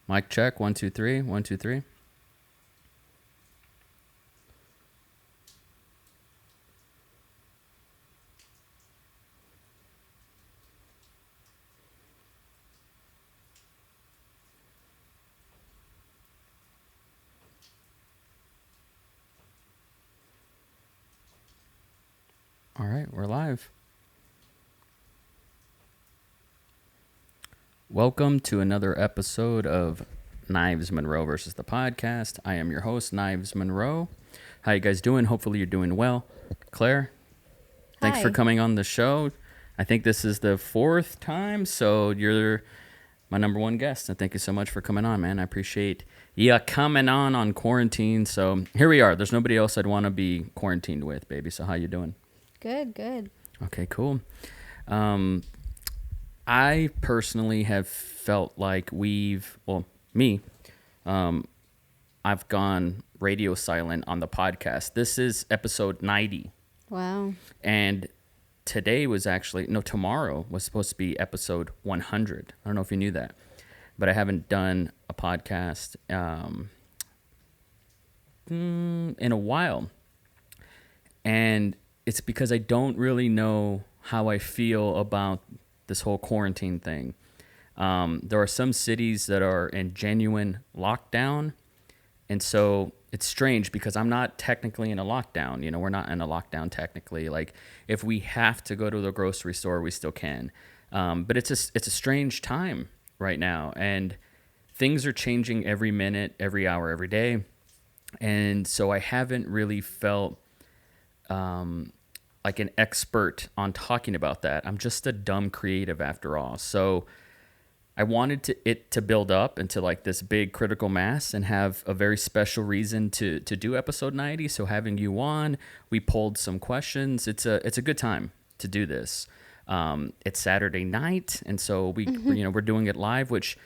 Mic check. 1, 2, 3. 1, 2, 3. All right, we're live. Welcome to another episode of Knives Monroe versus the podcast. I am your host, Knives Monroe. How you guys doing? Hopefully you're doing well. Claire, thanks for Hi. coming on the show. I think this is the 4th time, so you're my number one guest, and thank you so much for coming on, man. I appreciate you coming on quarantine. So here we are. There's nobody else I'd want to be quarantined with, baby. So how you doing? Good. Okay, cool. I personally have felt like I've gone radio silent on the podcast. This is episode 90. Wow. And tomorrow was supposed to be episode 100. I don't know if you knew that, but I haven't done a podcast in a while. And it's because I don't really know how I feel about this whole quarantine thing. There are some cities that are in genuine lockdown. And so it's strange because I'm not technically in a lockdown. You know, we're not in a lockdown technically. Like if we have to go to the grocery store, we still can. But it's a strange time right now. And things are changing every minute, every hour, every day. And so I haven't really felt like an expert on talking about that. I'm just a dumb creative after all. So I wanted it to build up into like this big critical mass and have a very special reason to do episode 90. So having you on, we pulled some questions. It's a good time to do this. It's Saturday night, and so we're doing it live. Which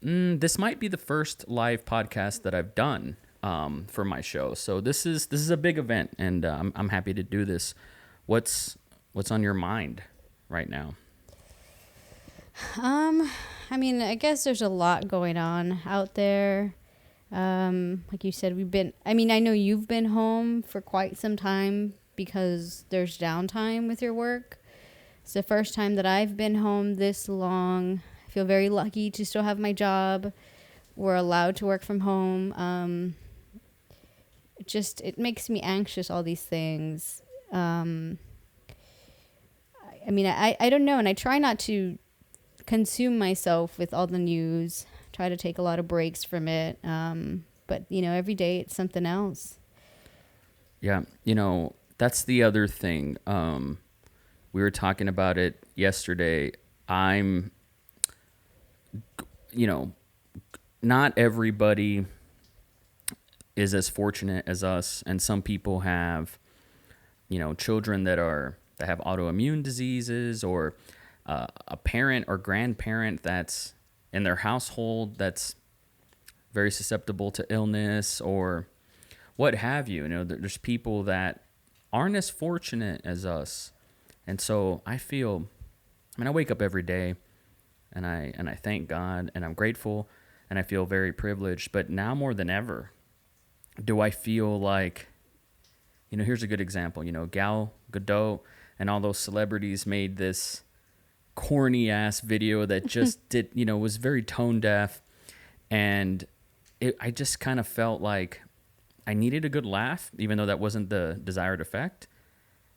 this might be the first live podcast that I've done for my show. So this is a big event, and I'm happy to do this. What's on your mind right now? I mean, I guess there's a lot going on out there. Like you said, I know you've been home for quite some time because there's downtime with your work. It's the first time that I've been home this long. I feel very lucky to still have my job. We're allowed to work from home. It makes me anxious, all these things. I don't know, and I try not to consume myself with all the news, try to take a lot of breaks from it. But, every day it's something else. Yeah, that's the other thing. We were talking about it yesterday. Not everybody is as fortunate as us, and some people have children that have autoimmune diseases, or a parent or grandparent that's in their household that's very susceptible to illness or what have you. There's people that aren't as fortunate as us, and so I wake up every day, and I thank God, and I'm grateful, and I feel very privileged. But now more than ever, do I feel like, here's a good example. Gal Gadot and all those celebrities made this corny ass video that just was very tone deaf. And I just kind of felt like I needed a good laugh, even though that wasn't the desired effect.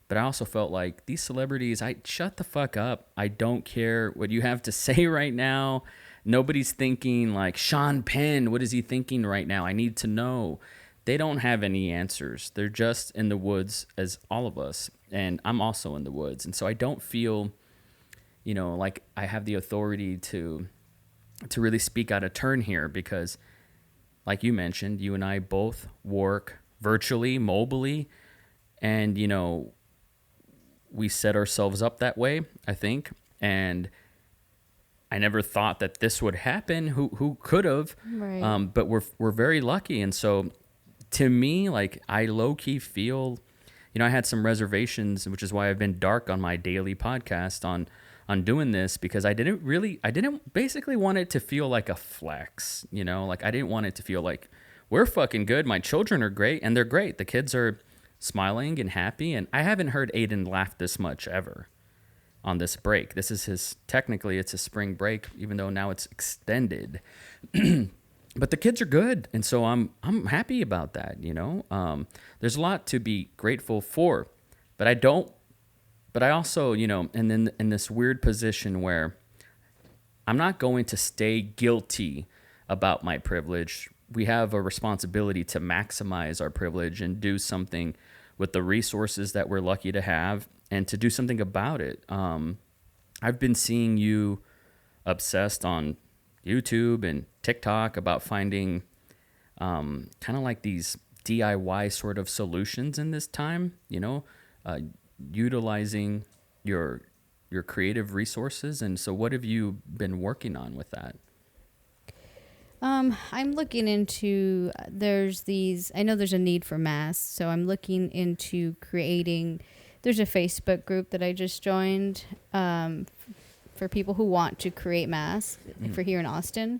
But I also felt like these celebrities, shut the fuck up. I don't care what you have to say right now. Nobody's thinking like, Sean Penn, what is he thinking right now? I need to know. They don't have any answers. They're just in the woods as all of us. And I'm also in the woods. And so I don't feel, like I have the authority to really speak out of turn here, because like you mentioned, you and I both work virtually, mobily, and, we set ourselves up that way, I think. And I never thought that this would happen. Who could have? Right. But we're very lucky. And so to me, like, I low-key feel, I had some reservations, which is why I've been dark on my daily podcast on on doing this because I didn't basically want it to feel like a flex, you know, like I didn't want it to feel like we're fucking good. My children are great and they're great. The kids are smiling and happy. And I haven't heard Aiden laugh this much ever on this break. This is technically it's a spring break, even though now it's extended. But the kids are good. And so I'm happy about that, you know. There's a lot to be grateful for, but I also, you know, and then in this weird position where I'm not going to stay guilty about my privilege. We have a responsibility to maximize our privilege and do something with the resources that we're lucky to have and to do something about it. I've been seeing you obsessed on YouTube and TikTok about finding kind of like these DIY sort of solutions in this time, you know, utilizing your creative resources. And so what have you been working on with that? I'm looking into, I know there's a need for masks, so I'm looking into creating, there's a Facebook group that I just joined for people who want to create masks for here in Austin.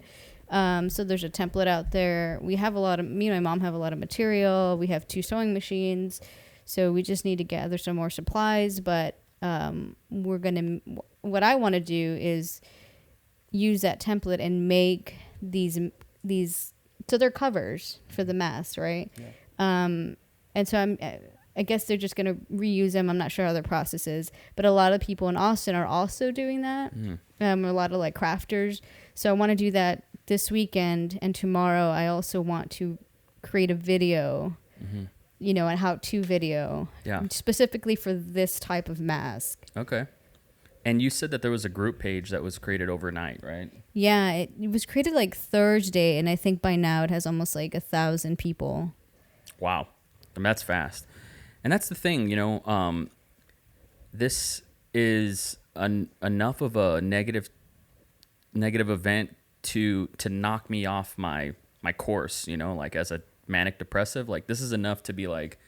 So there's a template out there. Me and my mom have a lot of material. We have 2 sewing machines. So we just need to gather some more supplies. But what I want to do is use that template and make these so they're covers for the masks, right? Yeah. And so I guess they're just going to reuse them. I'm not sure how their process is, but a lot of people in Austin are also doing that. A lot of like crafters. So I want to do that this weekend, and tomorrow I also want to create a video, you know, a how-to video, specifically for this type of mask. Okay. And you said that there was a group page that was created overnight, right? Yeah, it was created like Thursday, and I think by now it has almost like 1,000 people. Wow. I mean, that's fast. And that's the thing, you know, this is enough of a negative event to knock me off my course, you know, like as a manic depressive. Like this is enough to be like,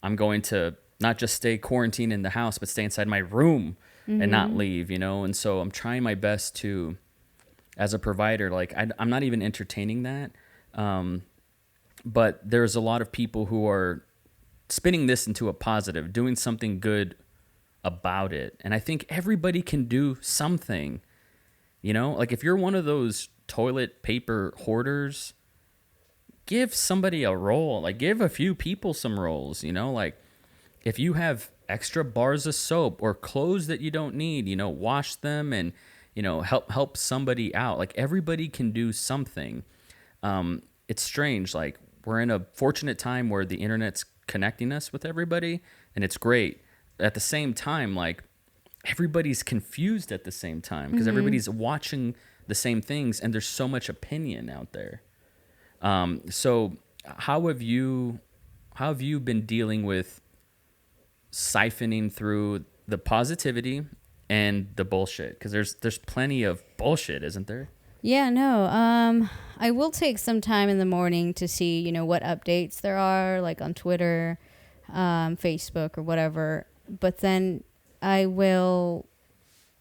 I'm going to not just stay quarantined in the house, but stay inside my room and not leave, you know? And so I'm trying my best to, as a provider, like I'm not even entertaining that. But there's a lot of people who are spinning this into a positive, doing something good about it. And I think everybody can do something, you know? Like if you're one of those toilet paper hoarders, give somebody a roll, like give a few people some rolls, you know? Like if you have extra bars of soap or clothes that you don't need, you know, wash them and, you know, help somebody out. Like everybody can do something. It's strange. Like we're in a fortunate time where the internet's connecting us with everybody and it's great. At the same time, like everybody's confused at the same time because everybody's watching the same things and there's so much opinion out there. So how have you been dealing with siphoning through the positivity and the bullshit? Because there's plenty of bullshit, isn't there? Yeah, no. I will take some time in the morning to see, you know, what updates there are, like on Twitter, Facebook, or whatever. But then I will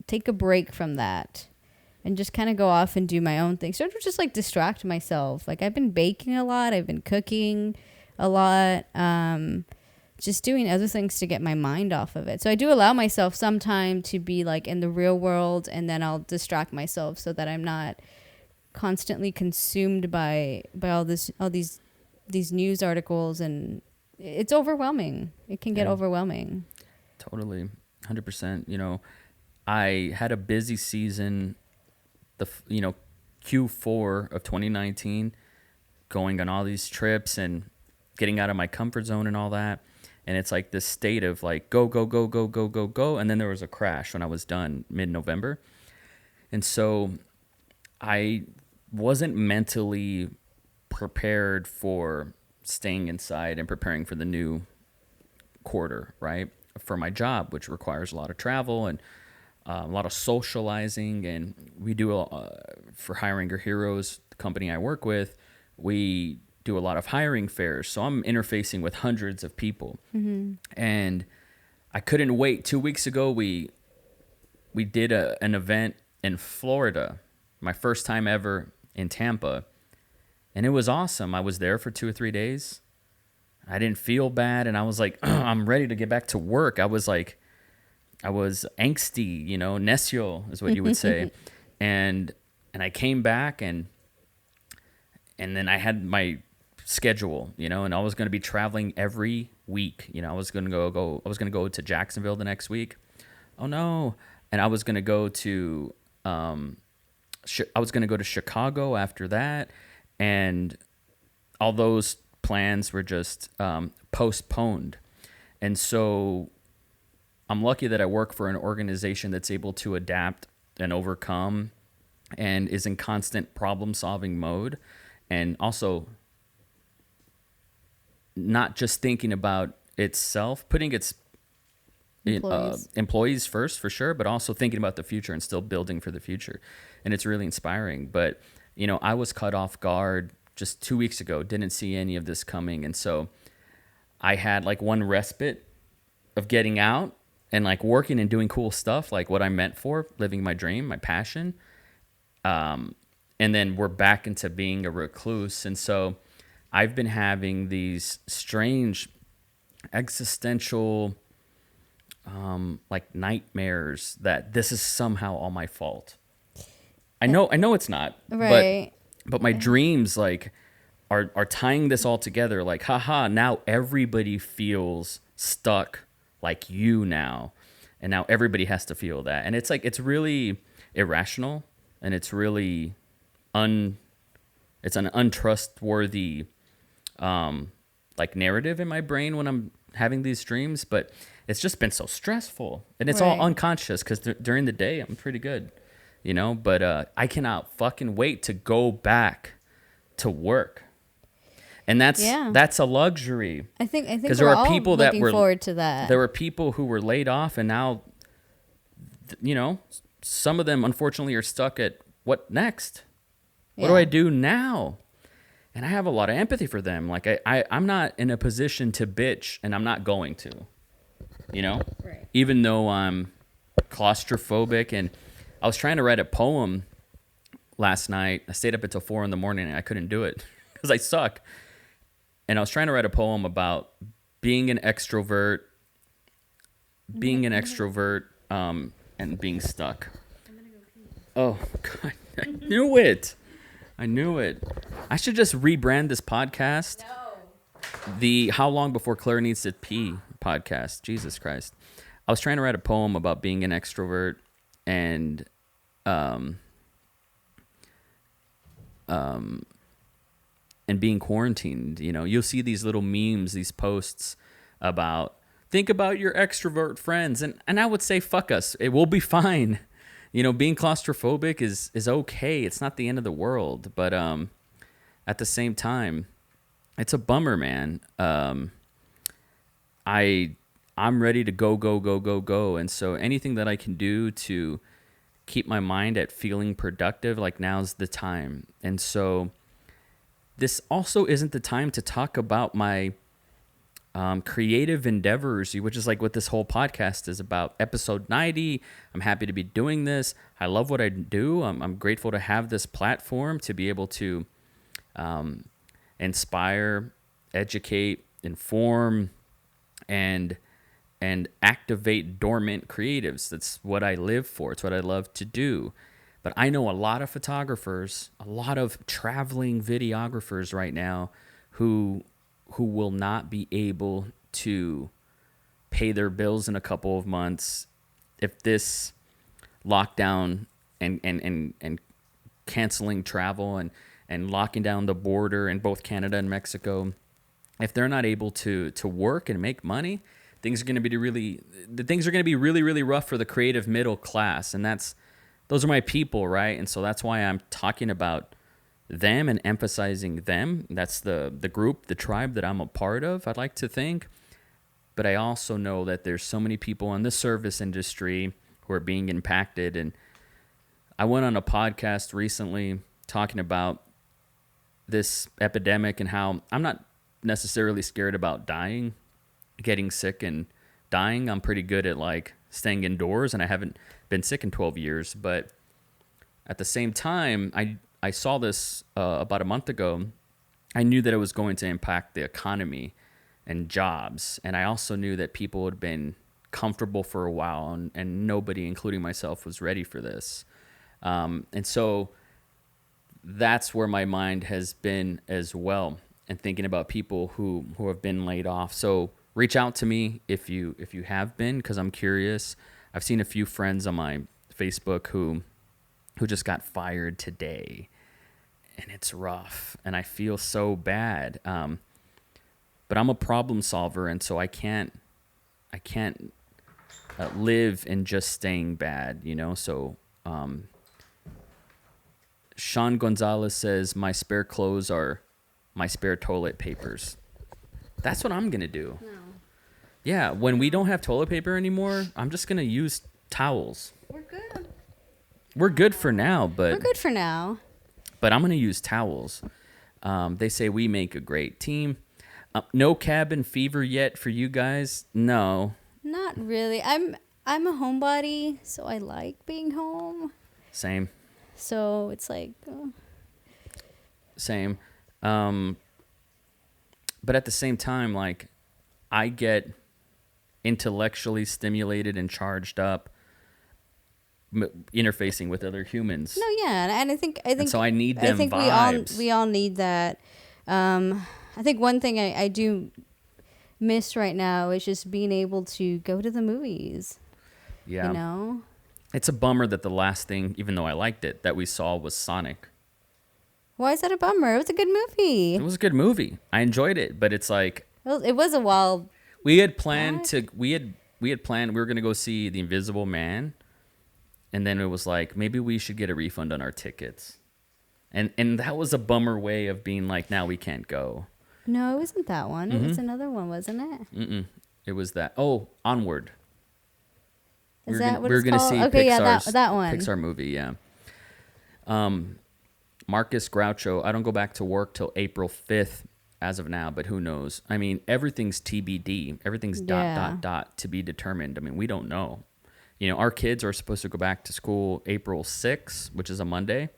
take a break from that and just kind of go off and do my own thing. Sort of just like distract myself. Like I've been baking a lot. I've been cooking a lot. Just doing other things to get my mind off of it. So I do allow myself some time to be like in the real world, and then I'll distract myself so that I'm not constantly consumed by all these news articles, and it's overwhelming. It can get overwhelming. Totally. 100%. You know, I had a busy season, Q4 of 2019, going on all these trips and getting out of my comfort zone and all that. And it's like this state of like, go, go, go, go, go, go, go. And then there was a crash when I was done mid-November. And so I wasn't mentally prepared for staying inside and preparing for the new quarter, right? For my job, which requires a lot of travel and a lot of socializing. And we do, for Hiring Your Heroes, the company I work with, we do a lot of hiring fairs. So I'm interfacing with hundreds of people. And I couldn't wait. 2 weeks ago, we we did an event in Florida, my first time ever in Tampa, and it was awesome. I was there for 2 or 3 days. I didn't feel bad, and I was like, I'm ready to get back to work. I was angsty, necio is what you would say, and I came back, and then I had my schedule, and I was going to be traveling every week. I was going to go to Jacksonville the next week. Oh no. And I was going to go to Chicago after that, and all those plans were just postponed. And so I'm lucky that I work for an organization that's able to adapt and overcome and is in constant problem solving mode, and also not just thinking about itself, putting its employees first for sure, but also thinking about the future and still building for the future. And it's really inspiring. But, I was caught off guard just 2 weeks ago, didn't see any of this coming. And so I had like one respite of getting out and like working and doing cool stuff, like what I'm meant for, living my dream, my passion. And then we're back into being a recluse. And so I've been having these strange existential like nightmares that this is somehow all my fault. I know it's not, right? But my dreams like are tying this all together. Like, haha, now everybody feels stuck like you now, and now everybody has to feel that, and it's like it's really irrational, and it's really it's an untrustworthy like narrative in my brain when I'm having these dreams, but it's just been so stressful, and it's all unconscious because during the day I'm pretty good, but I cannot fucking wait to go back to work, and that's a luxury. I think because there are people that were forward to that. There were people who were laid off, and now some of them unfortunately are stuck at what next. What do I do now? And I have a lot of empathy for them. Like I'm not in a position to bitch, and I'm not going to, Right. Even though I'm claustrophobic. And I was trying to write a poem last night. I stayed up until 4 a.m. and I couldn't do it because I suck. And I was trying to write a poem about being an extrovert, and being stuck. Oh, God. I knew it. I should just rebrand this podcast. No. The How Long Before Claire Needs to Pee podcast. Jesus Christ. I was trying to write a poem about being an extrovert and being quarantined. You'll see these little memes, these posts about think about your extrovert friends, and I would say fuck us. It will be fine. Being claustrophobic is okay. It's not the end of the world, but at the same time, it's a bummer, man. I'm ready to go, and so anything that I can do to keep my mind at feeling productive, like now's the time. And so this also isn't the time to talk about my creative endeavors, which is like what this whole podcast is about. Episode 90. I'm happy to be doing this. I love what I do. I'm grateful to have this platform to be able to inspire, educate, inform, and activate dormant creatives. That's what I live for. It's what I love to do. But I know a lot of photographers, a lot of traveling videographers right now who will not be able to pay their bills in a couple of months if this lockdown and canceling travel and locking down the border in both Canada and Mexico, if they're not able to work and make money, things are going to be really, really rough for the creative middle class. And those are my people, right? And so that's why I'm talking about them and emphasizing them. That's the group, the tribe that I'm a part of, I'd like to think. But I also know that there's so many people in the service industry who are being impacted. And I went on a podcast recently talking about this epidemic and how I'm not necessarily scared about dying, getting sick and dying. I'm pretty good at like staying indoors, and I haven't been sick in 12 years. But at the same time, I saw this about a month ago. I knew that it was going to impact the economy and jobs. And I also knew that people had been comfortable for a while, and nobody, including myself, was ready for this. And so that's where my mind has been as well, and thinking about people who have been laid off. So reach out to me if you have been, because I'm curious. I've seen a few friends on my Facebook who just got fired today, and it's rough, and I feel so bad. But I'm a problem solver, and so I can't live in just staying bad, you know. So Sean Gonzalez says my spare clothes are my spare toilet papers. That's what I'm gonna do. No. Yeah, when we don't have toilet paper anymore, I'm just gonna use towels. We're good. We're good for now, but We're good for now. But I'm gonna use towels. They say we make a great team. No cabin fever yet for you guys? No. Not really. I'm a homebody, so I like being home. Same. So it's like... Same. But at the same time, like, I get intellectually stimulated and charged up interfacing with other humans. No, yeah, and I think and so I need them I think vibes. we all need that. I think one thing I do miss right now is just being able to go to the movies. Yeah. You know? It's a bummer that the last thing, even though I liked it, that we saw was Sonic. Why is that a bummer? It was a good movie. It was a good movie. I enjoyed it, but it's like It was a while. we had planned we were going to go see The Invisible Man, and then it was like maybe we should get a refund on our tickets. And that was a bummer way of being like, now we can't go. No, it wasn't that one. Mm-hmm. It was another one, wasn't it? Mm-mm. It was that. Oh, Onward. Is that what we were it's going to called? see Okay, Pixar's, yeah, that one. Pixar movie, yeah. Marcus Groucho, I don't go back to work till April 5th as of now, but who knows? I mean, everything's TBD. Everything's ... to be determined. I mean, we don't know. You know, our kids are supposed to go back to school April 6th, which is a Monday.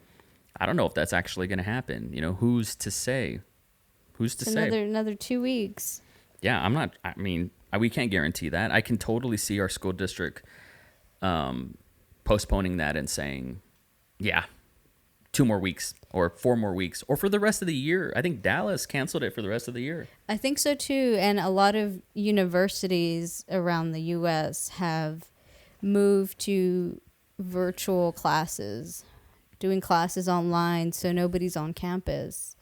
I don't know if that's actually going to happen. You know, who's to say? Who's to say? Another 2 weeks. Yeah, I mean, we can't guarantee that. I can totally see our school district postponing that and saying, yeah, 2 more weeks or 4 more weeks or for the rest of the year. I think Dallas canceled it for the rest of the year. I think so too. And a lot of universities around the U.S. have moved to virtual classes, doing classes online, so nobody's on campus.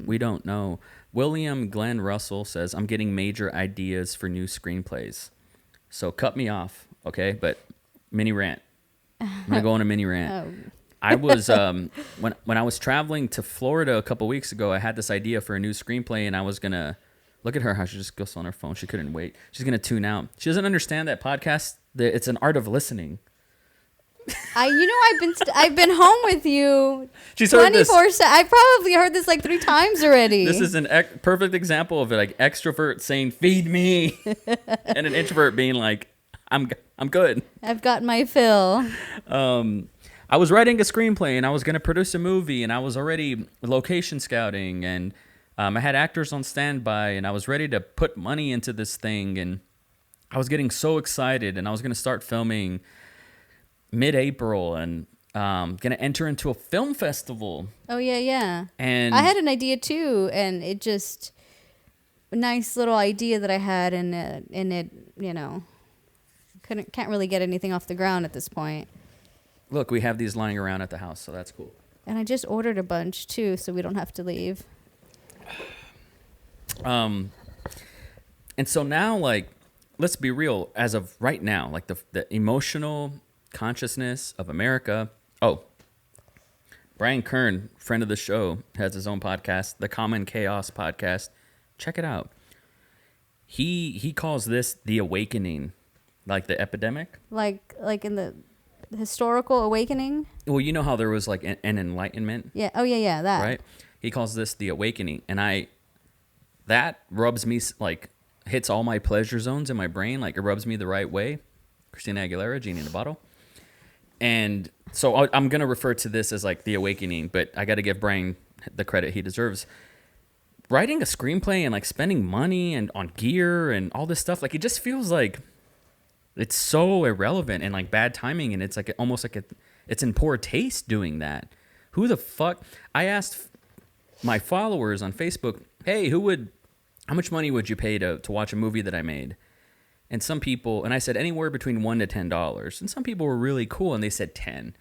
We don't know. William Glenn Russell says, I'm getting major ideas for new screenplays. So cut me off, okay? But mini rant. I'm going to go on a mini rant. Oh. I was, when I was traveling to Florida a couple weeks ago, I had this idea for a new screenplay, and I was going to, look at her, how she just goes on her phone. She couldn't wait. She's going to tune out. She doesn't understand that podcast, that it's an art of listening. I've been home with you. She's heard this. 24/7. I probably heard this like 3 times already. This is a perfect example of it, like extrovert saying "feed me," and an introvert being like, "I'm good. I've got my fill." I was writing a screenplay and I was going to produce a movie, and I was already location scouting, and I had actors on standby, and I was ready to put money into this thing, and I was getting so excited, and I was going to start filming mid-April, and going to enter into a film festival. Oh yeah. And I had an idea too, and it just a nice little idea that I had, and it, you know, can't really get anything off the ground at this point. Look, we have these lying around at the house, so that's cool. And I just ordered a bunch too, so we don't have to leave. And so now, like, let's be real. As of right now, like the emotional consciousness of America. Oh, Brian Kern, friend of the show, has his own podcast, the Common Chaos Podcast. Check it out. He calls this the awakening, like the epidemic. Like in the historical awakening. Well, you know how there was like an enlightenment. Yeah. Oh yeah, that. Right. He calls this the awakening, and that rubs me like hits all my pleasure zones in my brain. Like, it rubs me the right way. Christina Aguilera, Genie in a Bottle. And so I'm going to refer to this as like The Awakening, but I got to give Brian the credit he deserves. Writing a screenplay and like spending money and on gear and all this stuff, like, it just feels like it's so irrelevant and like bad timing. And it's like almost like it's in poor taste doing that. Who the fuck? I asked my followers on Facebook, hey, how much money would you pay to watch a movie that I made? And some people, and I said anywhere between $1 to $10. And some people were really cool and they said 10.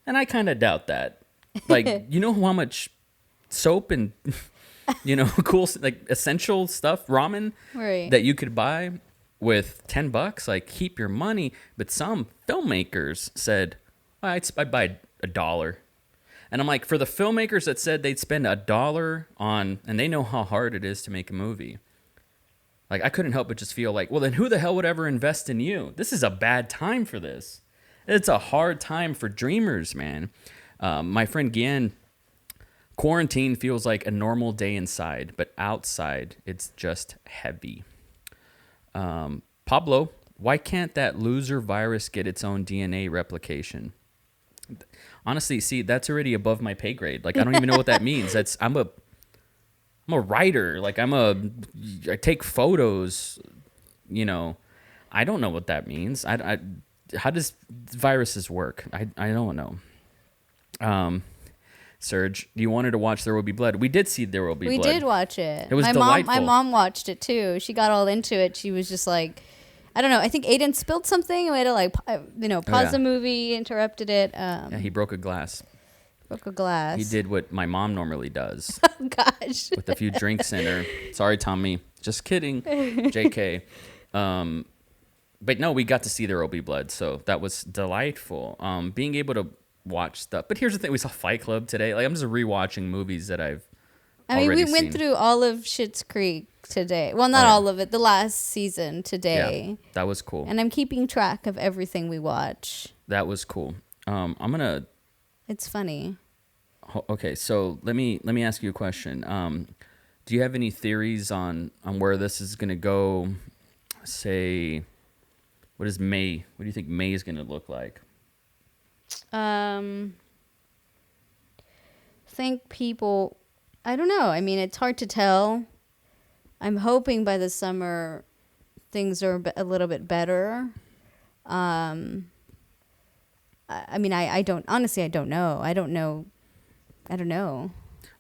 And I kind of doubt that. Like, you know how much soap and, cool, like essential stuff, ramen that you could buy with $10? Like, keep your money. But some filmmakers said, I'd buy $1. And I'm like, for the filmmakers that said they'd spend $1 on, and they know how hard it is to make a movie. Like, I couldn't help but just feel like, well, then who the hell would ever invest in you? This is a bad time for this. It's a hard time for dreamers, man. My friend Gian, quarantine feels like a normal day inside, but outside, it's just heavy. Pablo, why can't that loser virus get its own DNA replication? Honestly, see, that's already above my pay grade. Like, I don't even know what that means. I'm a writer. Like, I take photos, I don't know what that means. How does viruses work? I don't know. Serge, you wanted to watch There Will Be Blood. We did see There Will Be Blood. We did watch it. It was delightful. My mom watched it too. She got all into it. She was just like, I don't know. I think Aiden spilled something. We had to pause the movie, interrupted it. Yeah, he broke a glass. Broke a glass. He did what my mom normally does. Oh, gosh. With a few drinks in her. Sorry, Tommy. Just kidding. JK. But no, we got to see There Will Be Blood, so that was delightful. Being able to watch stuff. But here's the thing. We saw Fight Club today. Like, I'm just rewatching movies that I've already we went seen. through all of Schitt's Creek today. Well, not all of it. The last season today. Yeah, that was cool. And I'm keeping track of everything we watch. That was cool. It's funny. Okay, so let me ask you a question. Do you have any theories on where this is going to go? Say, what is May? What do you think May is going to look like? Think people, I don't know. I mean, it's hard to tell. I'm hoping by the summer things are a little bit better. I mean, I don't, honestly, I don't know. I don't know.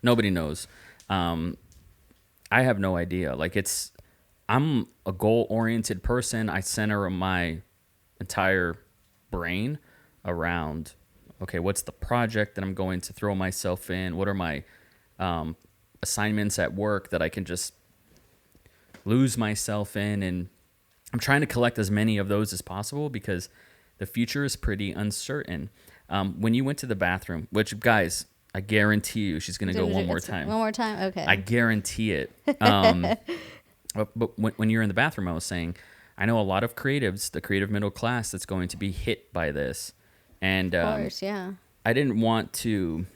Nobody knows. I have no idea. Like, I'm a goal-oriented person. I center my entire brain around, okay, what's the project that I'm going to throw myself in? What are my assignments at work that I can just lose myself in? And I'm trying to collect as many of those as possible because the future is pretty uncertain. When you went to the bathroom, which, guys, I guarantee you she's going to go one more time. One more time? Okay. I guarantee it. But when you're in the bathroom, I was saying, I know a lot of creatives, the creative middle class, that's going to be hit by this. And of course, yeah. I didn't want to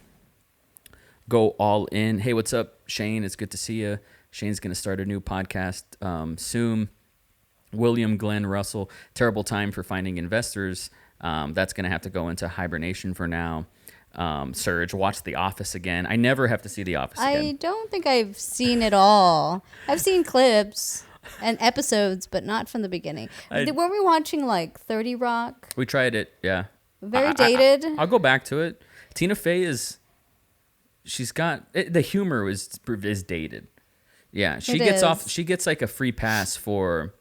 go all in. Hey, what's up, Shane? It's good to see you. Shane's going to start a new podcast soon. William Glenn Russell, terrible time for finding investors. That's going to have to go into hibernation for now. Serge, watch The Office again. I never have to see The Office again. I don't think I've seen it all. I've seen clips and episodes, but not from the beginning. Weren't we watching like 30 Rock? We tried it, yeah. Very dated. I'll go back to it. Tina Fey the humor is dated. Yeah, she gets like a free pass for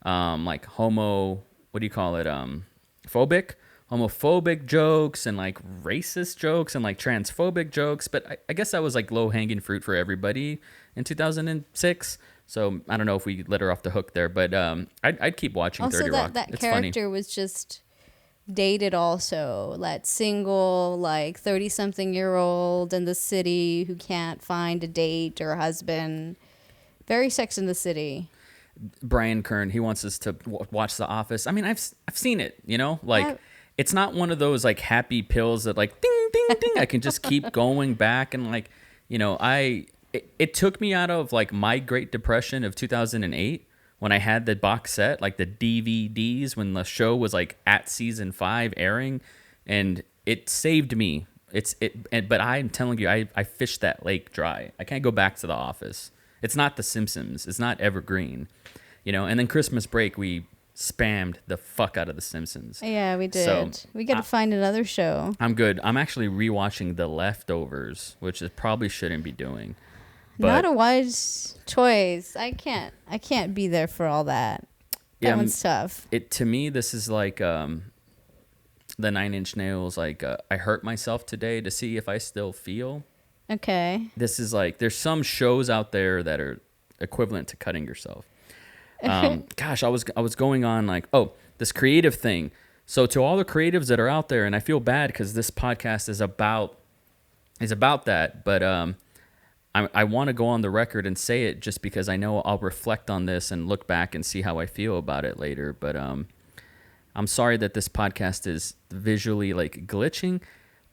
like homophobic jokes and like racist jokes and like transphobic jokes. But I guess that was like low hanging fruit for everybody in 2006. So I don't know if we let her off the hook there, but I'd keep watching also 30 Rock. That it's character funny. was just dated also. That single, like 30-something-year-old in the city who can't find a date or a husband. Very Sex in the City. Brian Kern, he wants us to watch The Office. I mean, I've seen it, like it's not one of those like happy pills that like ding ding ding. I can just keep going back and like, it took me out of like my Great Depression of 2008 when I had the box set, like the DVDs, when the show was like at season 5 airing, and it saved me. But I'm telling you, I fished that lake dry. I can't go back to the office. It's not The Simpsons. It's not evergreen, And then Christmas break, we spammed the fuck out of The Simpsons. Yeah, we did. So, we got to find another show. I'm good. I'm actually rewatching The Leftovers, which I probably shouldn't be doing. But Not a wise choice. I can't be there for all that. That one's tough. To me, this is like the Nine Inch Nails. Like I hurt myself today to see if I still feel. Okay. This is like there's some shows out there that are equivalent to cutting yourself. Gosh, I was going on like this creative thing. So to all the creatives that are out there, and I feel bad because this podcast is about that, but I want to go on the record and say it just because I know I'll reflect on this and look back and see how I feel about it later. But I'm sorry that this podcast is visually like glitching.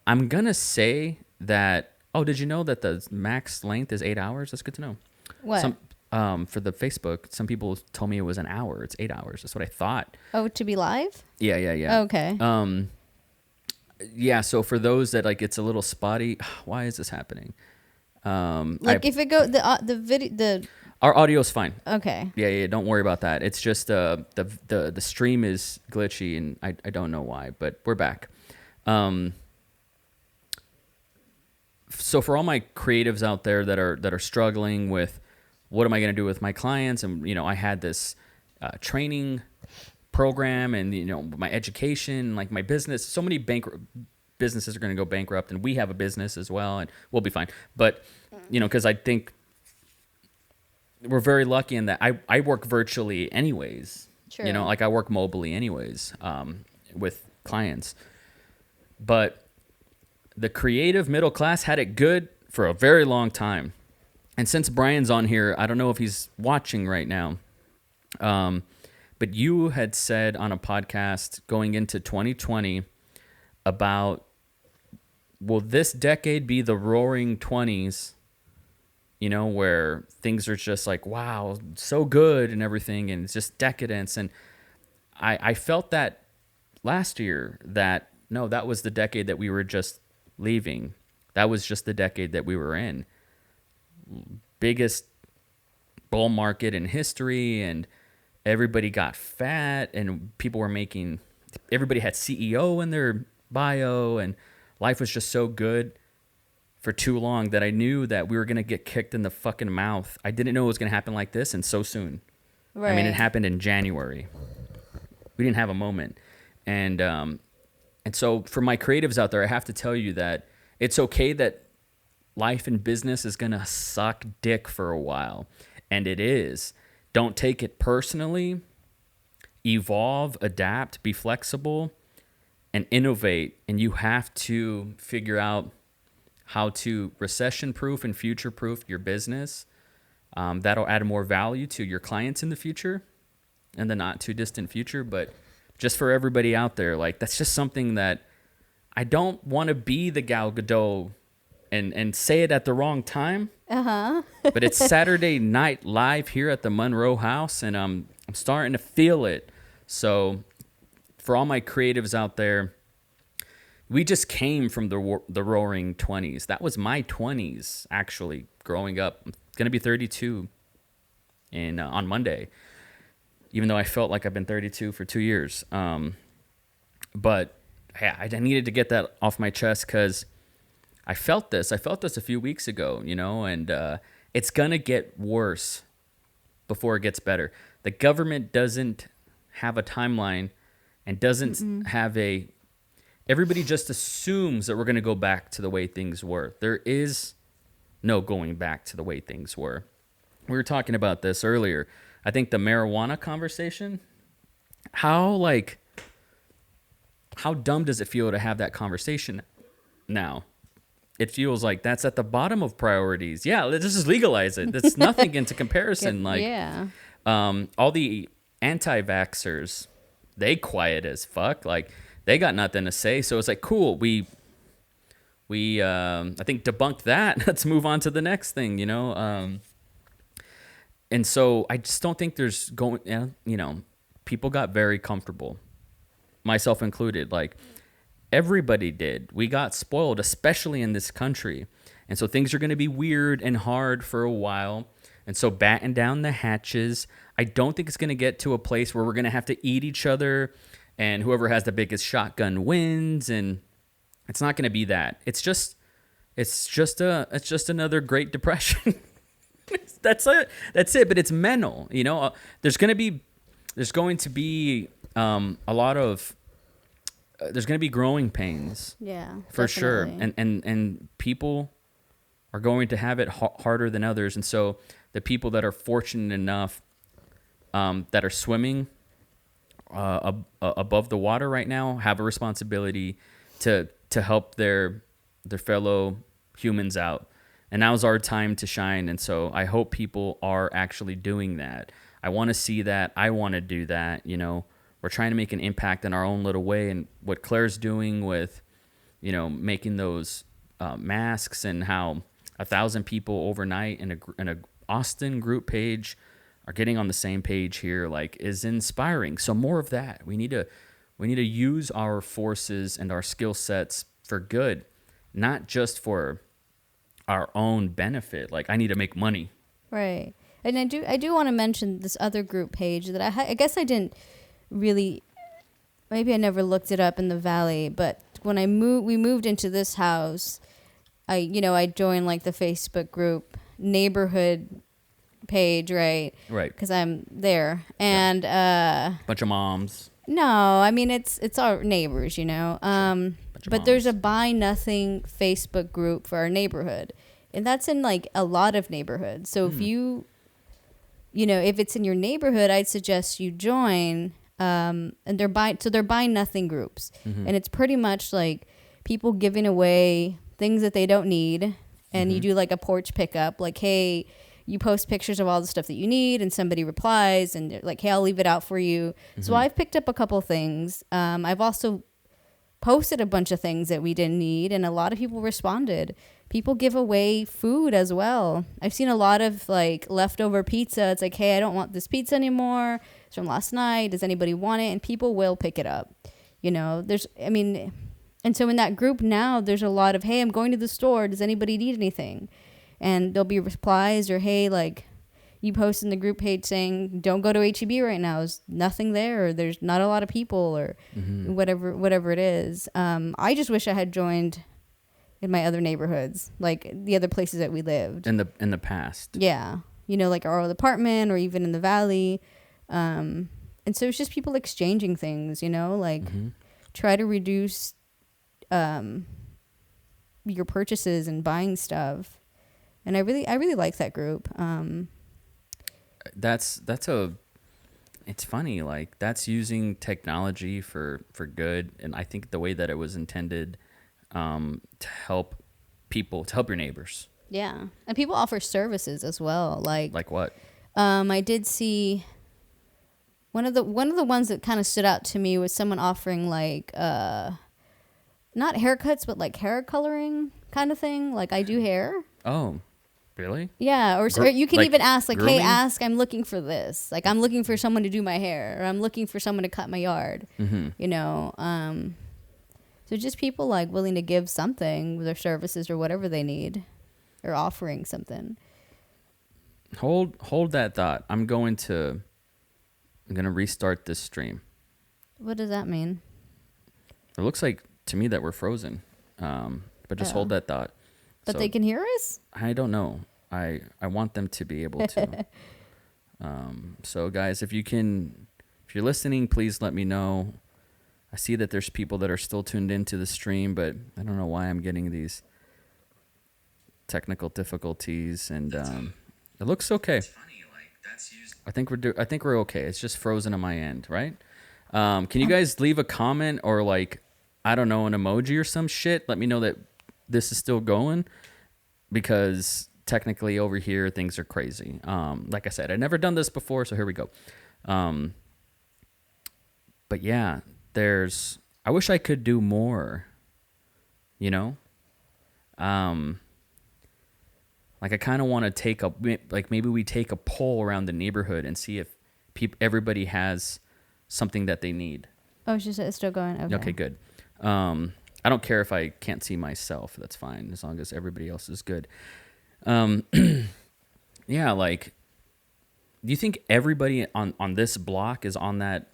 I'm gonna say that. Oh, did you know that the max length is 8 hours? That's good to know. What? For the Facebook, some people told me it was an hour. It's 8 hours. That's what I thought. Oh, to be live? Yeah. Okay. Yeah. So for those that like, it's a little spotty. Why is this happening? If it go the video our audio's fine. Okay. Yeah. Don't worry about that. It's just the stream is glitchy and I don't know why, but we're back. So for all my creatives out there that are struggling with what am I going to do with my clients, and I had this training program, and my education, like my business. So many businesses are going to go bankrupt, and we have a business as well, and we'll be fine. But because I think we're very lucky in that I work virtually anyways. True. Like I work mobily anyways with clients, but the creative middle class had it good for a very long time. And since Brian's on here, I don't know if he's watching right now, but you had said on a podcast going into 2020 about, will this decade be the roaring 20s, where things are just like, wow, so good and everything, and it's just decadence. And I felt that last year that, no, that was the decade that we were just leaving. That was just the decade that we were in. Biggest bull market in history, and everybody got fat, and everybody had CEO in their bio, and life was just so good for too long that I knew that we were going to get kicked in the fucking mouth. I didn't know it was going to happen like this and so soon. Right. I mean, it happened in January. We didn't have a moment. And so for my creatives out there, I have to tell you that it's okay that life and business is going to suck dick for a while. And it is. Don't take it personally. Evolve, adapt, be flexible, and innovate. And you have to figure out how to recession-proof and future-proof your business. That'll add more value to your clients in the future and the not-too-distant future. But just for everybody out there, like, that's just something that I don't want to be the Gal Gadot and say it at the wrong time. But it's Saturday night live here at the Monroe house, and I'm starting to feel it. So for all my creatives out there, we just came from the roaring 20s. That was my 20s, actually, growing up. I'm going to be 32 on Monday, even though I felt like I've been 32 for 2 years. But yeah, I needed to get that off my chest because I felt this. I felt this a few weeks ago, and it's going to get worse before it gets better. The government doesn't have a timeline and doesn't have everybody just assumes that we're going to go back to the way things were. There is no going back to the way things were. We were talking about this earlier. I think the marijuana conversation, how dumb does it feel to have that conversation now? It feels like that's at the bottom of priorities. Yeah, let's just legalize it. That's nothing into comparison. All the anti-vaxxers, they quiet as fuck. Like, they got nothing to say. So it's like, cool, we I think debunked that. Let's move on to the next thing, And so I just don't think there's going, people got very comfortable, myself included. Like everybody did. We got spoiled, especially in this country. And so things are going to be weird and hard for a while. And so batten down the hatches. I don't think it's going to get to a place where we're going to have to eat each other and whoever has the biggest shotgun wins. And it's not going to be that. It's just another Great Depression. That's it. But it's mental, there's going to be a lot of, there's going to be growing pains. Yeah, for definitely. sure. And people are going to have it harder than others. And so the people that are fortunate enough, that are swimming above the water right now, have a responsibility to help their fellow humans out. And now's our time to shine. And so I hope people are actually doing that. I want to see that. I want to do that. We're trying to make an impact in our own little way. And what Claire's doing with, making those masks, and how 1,000 people overnight in a Austin group page are getting on the same page here, like, is inspiring. So more of that. We need to use our forces and our skill sets for good, not just for our own benefit. Like, I need to make money. Right. And I do want to mention this other group page that I guess I didn't really, maybe I never looked it up in the Valley, but when we moved into this house, I joined like the Facebook group neighborhood page, right? Right. Because I'm there. And bunch of moms. No, I mean it's our neighbors, But there's a Buy Nothing Facebook group for our neighborhood, and that's in like a lot of neighborhoods. So if if it's in your neighborhood, I'd suggest you join. And they're Buy Nothing groups, and it's pretty much like people giving away things that they don't need, and you do like a porch pickup, like, hey, you post pictures of all the stuff that you need, and somebody replies and they're like, hey, I'll leave it out for you. So I've picked up a couple things. I've also posted a bunch of things that we didn't need, and a lot of people responded. People give away food as well. I've seen a lot of like leftover pizza. It's like, hey, I don't want this pizza anymore. It's from last night. Does anybody want it? And people will pick it up. And so in that group now, there's a lot of, hey, I'm going to the store. Does anybody need anything? And there'll be replies, or, hey, like, you post in the group page saying, don't go to H-E-B right now. There's nothing there, or there's not a lot of people, or whatever it is. I just wish I had joined in my other neighborhoods, like the other places that we lived. In the past. Yeah. Like our old apartment, or even in the Valley. And so it's just people exchanging things, try to reduce your purchases and buying stuff. And I really like that group. It's funny, like, that's using technology for good. And I think the way that it was intended, to help people, to help your neighbors. Yeah. And people offer services as well. Like what? I did see one of the ones that kind of stood out to me was someone offering like, not haircuts, but like hair coloring kind of thing. Like, I do hair. Oh, really? Yeah. Or you can like even ask, like, grooming? hey, I'm looking for this. Like, I'm looking for someone to do my hair, or I'm looking for someone to cut my yard. So just people like willing to give something with their services or whatever they need, or offering something. Hold that thought. I'm gonna restart this stream. What does that mean? It looks like to me that we're frozen. But just hold that thought. But they can hear us? I don't know. I want them to be able to. So guys, if you're listening, please let me know. I see that there's people that are still tuned into the stream, but I don't know why I'm getting these technical difficulties, and it looks okay. I think we're okay. It's just frozen on my end, right? Can you guys leave a comment, or like, I don't know, an emoji or some shit? Let me know that this is still going, because technically over here things are crazy. Like I said, I've never done this before, so here we go. But yeah, I wish I could do more, like Like I kind of want to maybe we take a poll around the neighborhood and see if everybody has something that they need. Oh, it's still going. Okay, good. I don't care if I can't see myself. That's fine as long as everybody else is good. Yeah, like, do you think everybody on this block is on that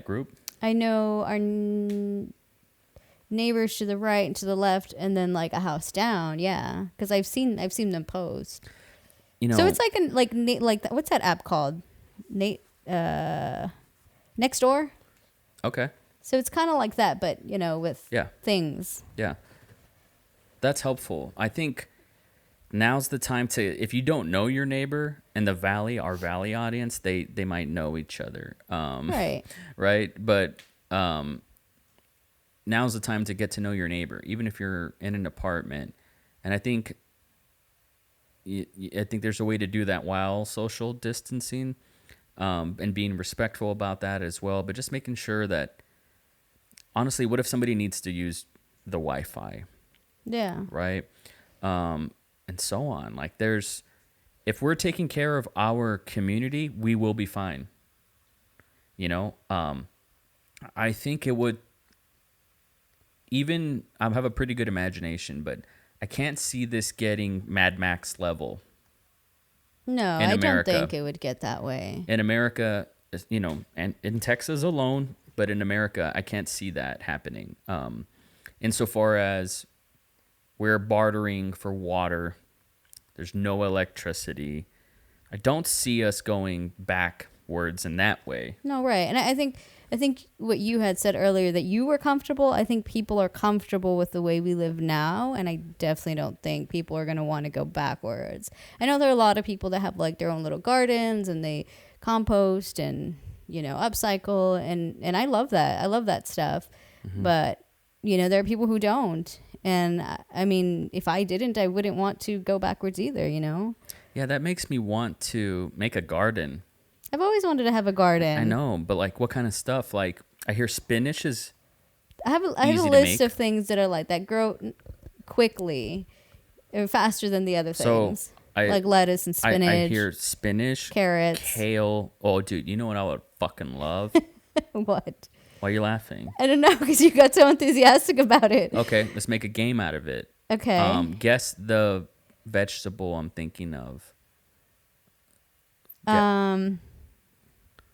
group? I know our neighbors to the right and to the left, and then like a house down. Yeah, because I've seen them post. You know, so it's like what's that app called? Next Door. Okay. So it's kind of like that, but with things. Yeah, that's helpful. I think now's the time to, if you don't know your neighbor in the valley, our valley audience, they might know each other. Right. Right. But now's the time to get to know your neighbor, even if you're in an apartment. And I think there's a way to do that while social distancing, and being respectful about that as well. But just making sure that, honestly, what if somebody needs to use the Wi-Fi? Yeah. Right. And so on. Like if we're taking care of our community, we will be fine. I think it would, even, I have a pretty good imagination, but I can't see this getting Mad Max level. No, I don't think it would get that way. In America, and in Texas alone, but in America, I can't see that happening. Insofar as we're bartering for water, there's no electricity. I don't see us going backwards in that way. No, right. And I think what you had said earlier, that you were comfortable, I think people are comfortable with the way we live now, and I definitely don't think people are going to want to go backwards. I know there are a lot of people that have like their own little gardens and they compost and upcycle, and I love that. I love that stuff. Mm-hmm. But there are people who don't. And I mean, if I didn't, I wouldn't want to go backwards either, Yeah, that makes me want to make a garden. I've always wanted to have a garden. I know, but like what kind of stuff? Like I hear spinach is I have a list of things that are like that grow quickly or faster than the other things. Like lettuce and spinach. I hear spinach, carrots, kale. Oh, dude, you know what I would fucking love? What? Why are you laughing? I don't know, because you got so enthusiastic about it. Okay, let's make a game out of it. Okay. Guess the vegetable I'm thinking of.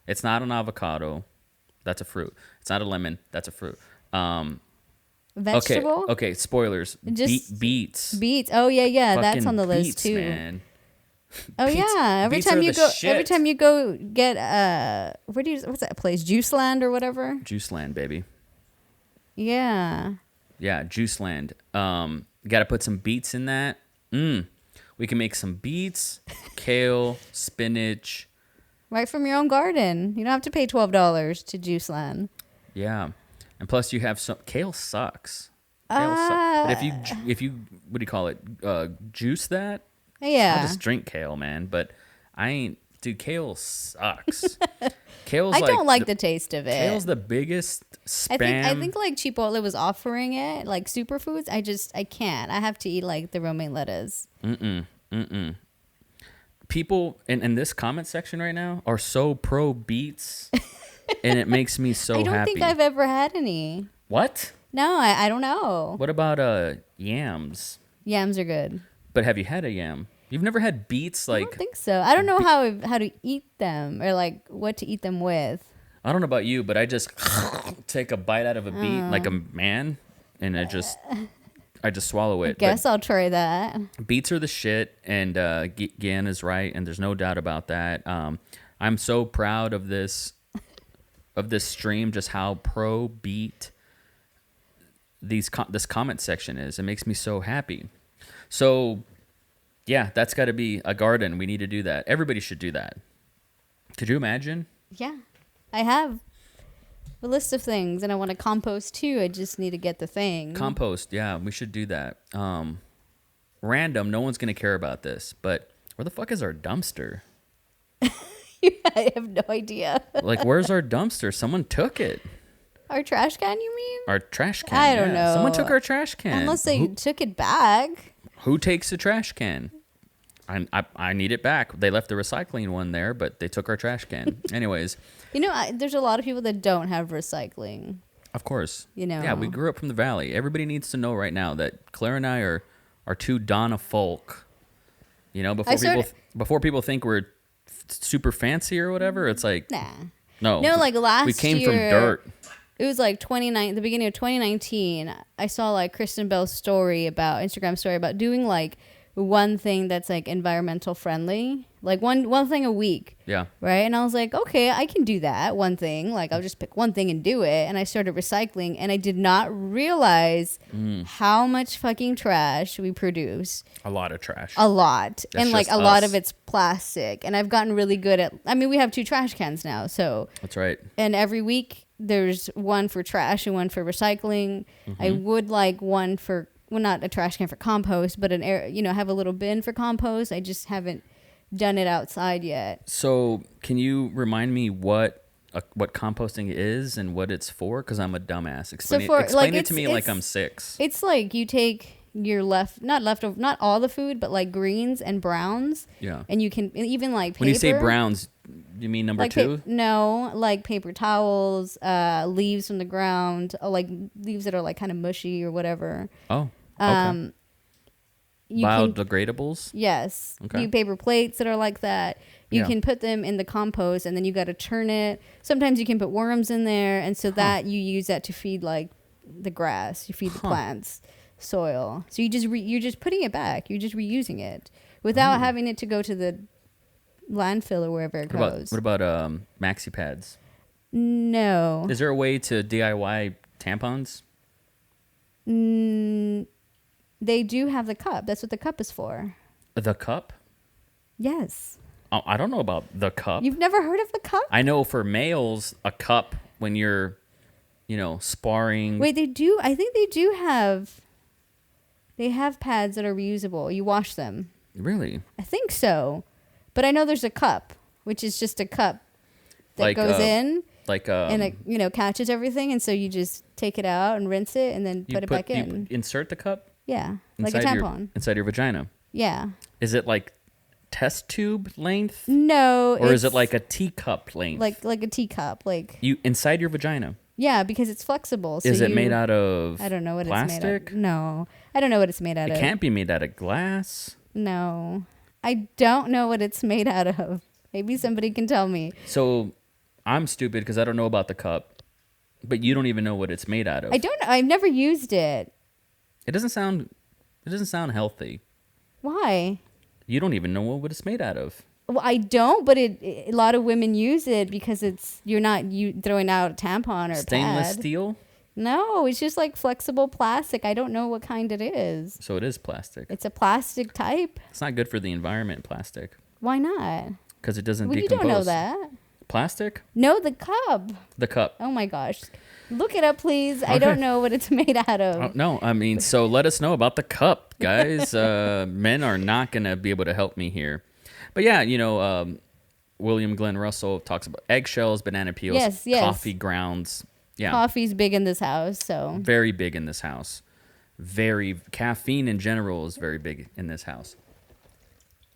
It's not an avocado. That's a fruit. It's not a lemon. That's a fruit. Vegetable? Okay, spoilers. Just beets. Beets. Oh yeah, Fucking that's on the list beets, too. Man. Oh beets, yeah, every time you go get what's that place? Juiceland or whatever? Juiceland, baby. Yeah. Yeah, Juiceland. Got to put some beets in that. We can make some beets, kale, spinach. Right from your own garden. You don't have to pay $12 to Juiceland. Yeah. And plus you have some kale sucks. But if you what do you call it? Juice that? Yeah. I'll just drink kale, man, but I ain't, dude, kale sucks. Kale's I don't like the taste of it. Kale's the biggest spam. I think like Chipotle was offering it, like superfoods. I can't. I have to eat like the romaine lettuce. People in this comment section right now are so pro beets, and it makes me so happy. I don't think I've ever had any. What? No, I don't know. What about yams? Yams are good. But have you had a yam? You've never had beets? Like, I don't think so. I don't know how to eat them or like what to eat them with. I don't know about you, but I just take a bite out of a beet like a man, and I just swallow it. I guess I'll try that. Beets are the shit, and Gian is right, and there's no doubt about that. I'm so proud of this stream, just how pro beet this comment section is. It makes me so happy. So, yeah, that's got to be a garden. We need to do that. Everybody should do that. Could you imagine? Yeah, I have a list of things, and I want to compost too. I just need to get the thing. Compost, yeah, we should do that. Random, no one's going to care about this, but where the fuck is our dumpster? I have no idea. Like, where's our dumpster? Someone took it. Our trash can, you mean? Our trash can. I don't know. Someone took our trash can. Unless they took it back. Who takes the trash can? I need it back. They left the recycling one there, but they took our trash can. Anyways. There's a lot of people that don't have recycling. Of course. You know. Yeah, we grew up from the valley. Everybody needs to know right now that Claire and I are two Donna folk. You know, before people think we're super fancy or whatever, it's like no, like last year we came from dirt. It was like the beginning of 2019. I saw like Kristen Bell's Instagram story about doing like one thing that's like environmental friendly, like one thing a week. Yeah. Right. And I was like, okay, I can do that one thing. Like I'll just pick one thing and do it. And I started recycling, and I did not realize how much fucking trash we produce. A lot of trash. A lot. That's and like a us. lot of it's plastic. And I've gotten really good at, we have 2 trash cans now. So that's right. And every week there's one for trash and one for recycling. I would like one for, well, not a trash can for compost, but have a little bin for compost. I just haven't done it outside yet. So can you remind me what composting is and what it's for? Because I'm a dumbass. Explain it to me like I'm 6. It's like you take your not all the food, but like greens and browns. Yeah. And you can even like paper. When you say browns, you mean number 2? No, like paper towels, leaves from the ground, like leaves that are like kind of mushy or whatever. Oh. Okay. Biodegradables? Yes. Okay. Paper plates that are like that. You can put them in the compost, and then you got to turn it. Sometimes you can put worms in there, and so that you use that to feed like the grass. You feed the plants, soil. So you're just putting it back. You're just reusing it without having it to go to the landfill or wherever it goes. What about maxi pads? No. Is there a way to DIY tampons? They do have the cup. That's what the cup is for. The cup? Yes. Oh, I don't know about the cup. You've never heard of the cup? I know for males, a cup when you're, sparring. Wait, they do? I think they do have. They have pads that are reusable. You wash them. Really? I think so. But I know there's a cup, which is just a cup that goes in. And it, catches everything. And so you just take it out and rinse it and then put it back in. You insert the cup? Yeah. Like a tampon. Inside your vagina? Yeah. Is it like test tube length? No. Or is it like a teacup length? Like a teacup. Like you inside your vagina? Yeah, because it's flexible. So is it made out of I don't know what plastic? It's made out of. No. I don't know what it's made out of. It can't be made out of glass. No. I don't know what it's made out of. Maybe somebody can tell me. So I'm stupid because I don't know about the cup, but you don't even know what it's made out of. I don't know. I've never used it. It doesn't sound healthy. Why? You don't even know what it's made out of. Well, I don't, but a lot of women use it because you're not throwing out a tampon or a stainless pad. steel? No, it's just like flexible plastic. I don't know what kind it is. So it is plastic. It's a plastic type. It's not good for the environment, plastic. Why not? Because it doesn't decompose. decompose. You don't know that. Plastic? No, the cup. The cup. Oh my gosh. Look it up, please. Okay. I don't know what it's made out of. No, so let us know about the cup, guys. Men are not going to be able to help me here. But yeah, William Glenn Russell talks about eggshells, banana peels, yes. coffee grounds. Yeah. Coffee's big in this house, so. Very big in this house. Caffeine in general is very big in this house.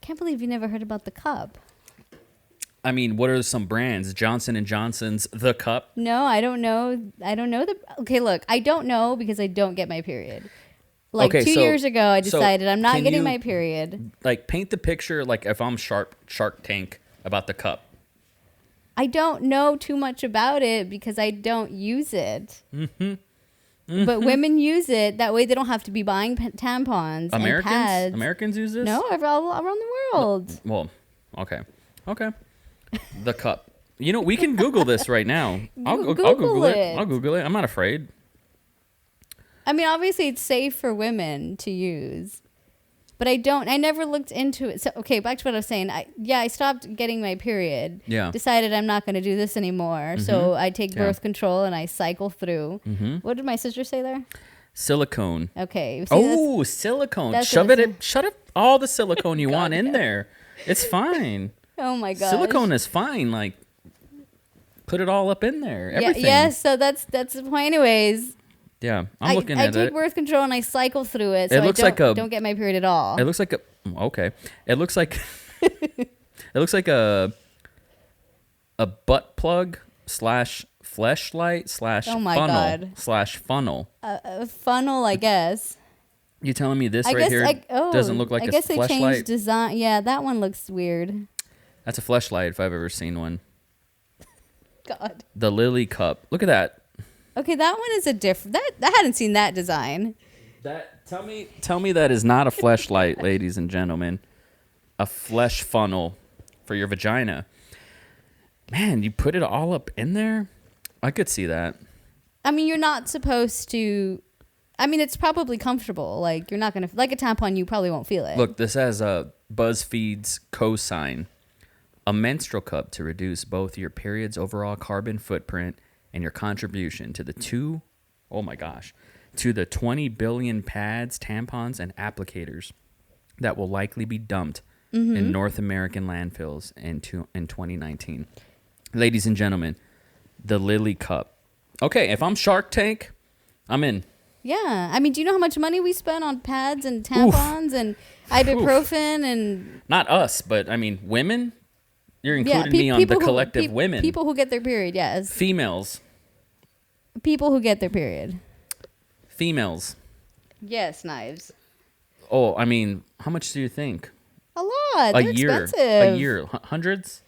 Can't believe you never heard about the cup. What are some brands? Johnson & Johnson's The Cup? No, I don't know. Okay, look, I don't know because I don't get my period. Like 2 years ago, I decided I'm not getting my period. Like paint the picture like if I'm Shark Tank about the cup. I don't know too much about it because I don't use it. But women use it. That way they don't have to be buying tampons and pads. Americans use this? No, all around the world. Well, okay. The cup. We can Google this right now. I'll Google it. I'll Google it. I'm not afraid. Obviously it's safe for women to use. But I never looked into it. So, okay, back to what I was saying. I stopped getting my period. Yeah. Decided I'm not going to do this anymore. So I take birth control and I cycle through. What did my sister say there? Silicone. Okay. See, silicone. Shove all the silicone you want in there. It's fine. Oh my god. Silicone is fine. Like, put it all up in there. Everything. Yes, so that's the point anyways. Yeah, I'm looking at it. I take birth control and I cycle through it, so don't get my period at all. It looks like Okay. It looks like a butt plug slash fleshlight slash Oh my funnel God. slash funnel. A funnel, I guess. You telling me this I right guess. here doesn't look like I a guess they changed fleshlight? design. Yeah, that one looks weird. That's a fleshlight if I've ever seen one. God. The Lily Cup. Look at that. Okay, that one is a different. That I hadn't seen that design. Tell me that is not a fleshlight, ladies and gentlemen. A flesh funnel for your vagina. Man, you put it all up in there? I could see that. I mean, you're not supposed to. I mean, it's probably comfortable. Like, you're not going to. Like a tampon, you probably won't feel it. Look, this has a BuzzFeed's cosign. A menstrual cup to reduce both your period's overall carbon footprint and your contribution to the 20 billion pads, tampons, and applicators that will likely be dumped in North American landfills in 2019. Ladies and gentlemen, the Lily Cup. Okay, if I'm Shark Tank, I'm in. Yeah. I mean, do you know how much money we spent on pads and tampons and ibuprofen and... Not us, but I mean, women? You're including me on the collective women. People who get their period, yes. Females. People who get their period. Females. Yes, Knives. Oh, I mean, how much do you think? A lot. They're expensive. A year. Hundreds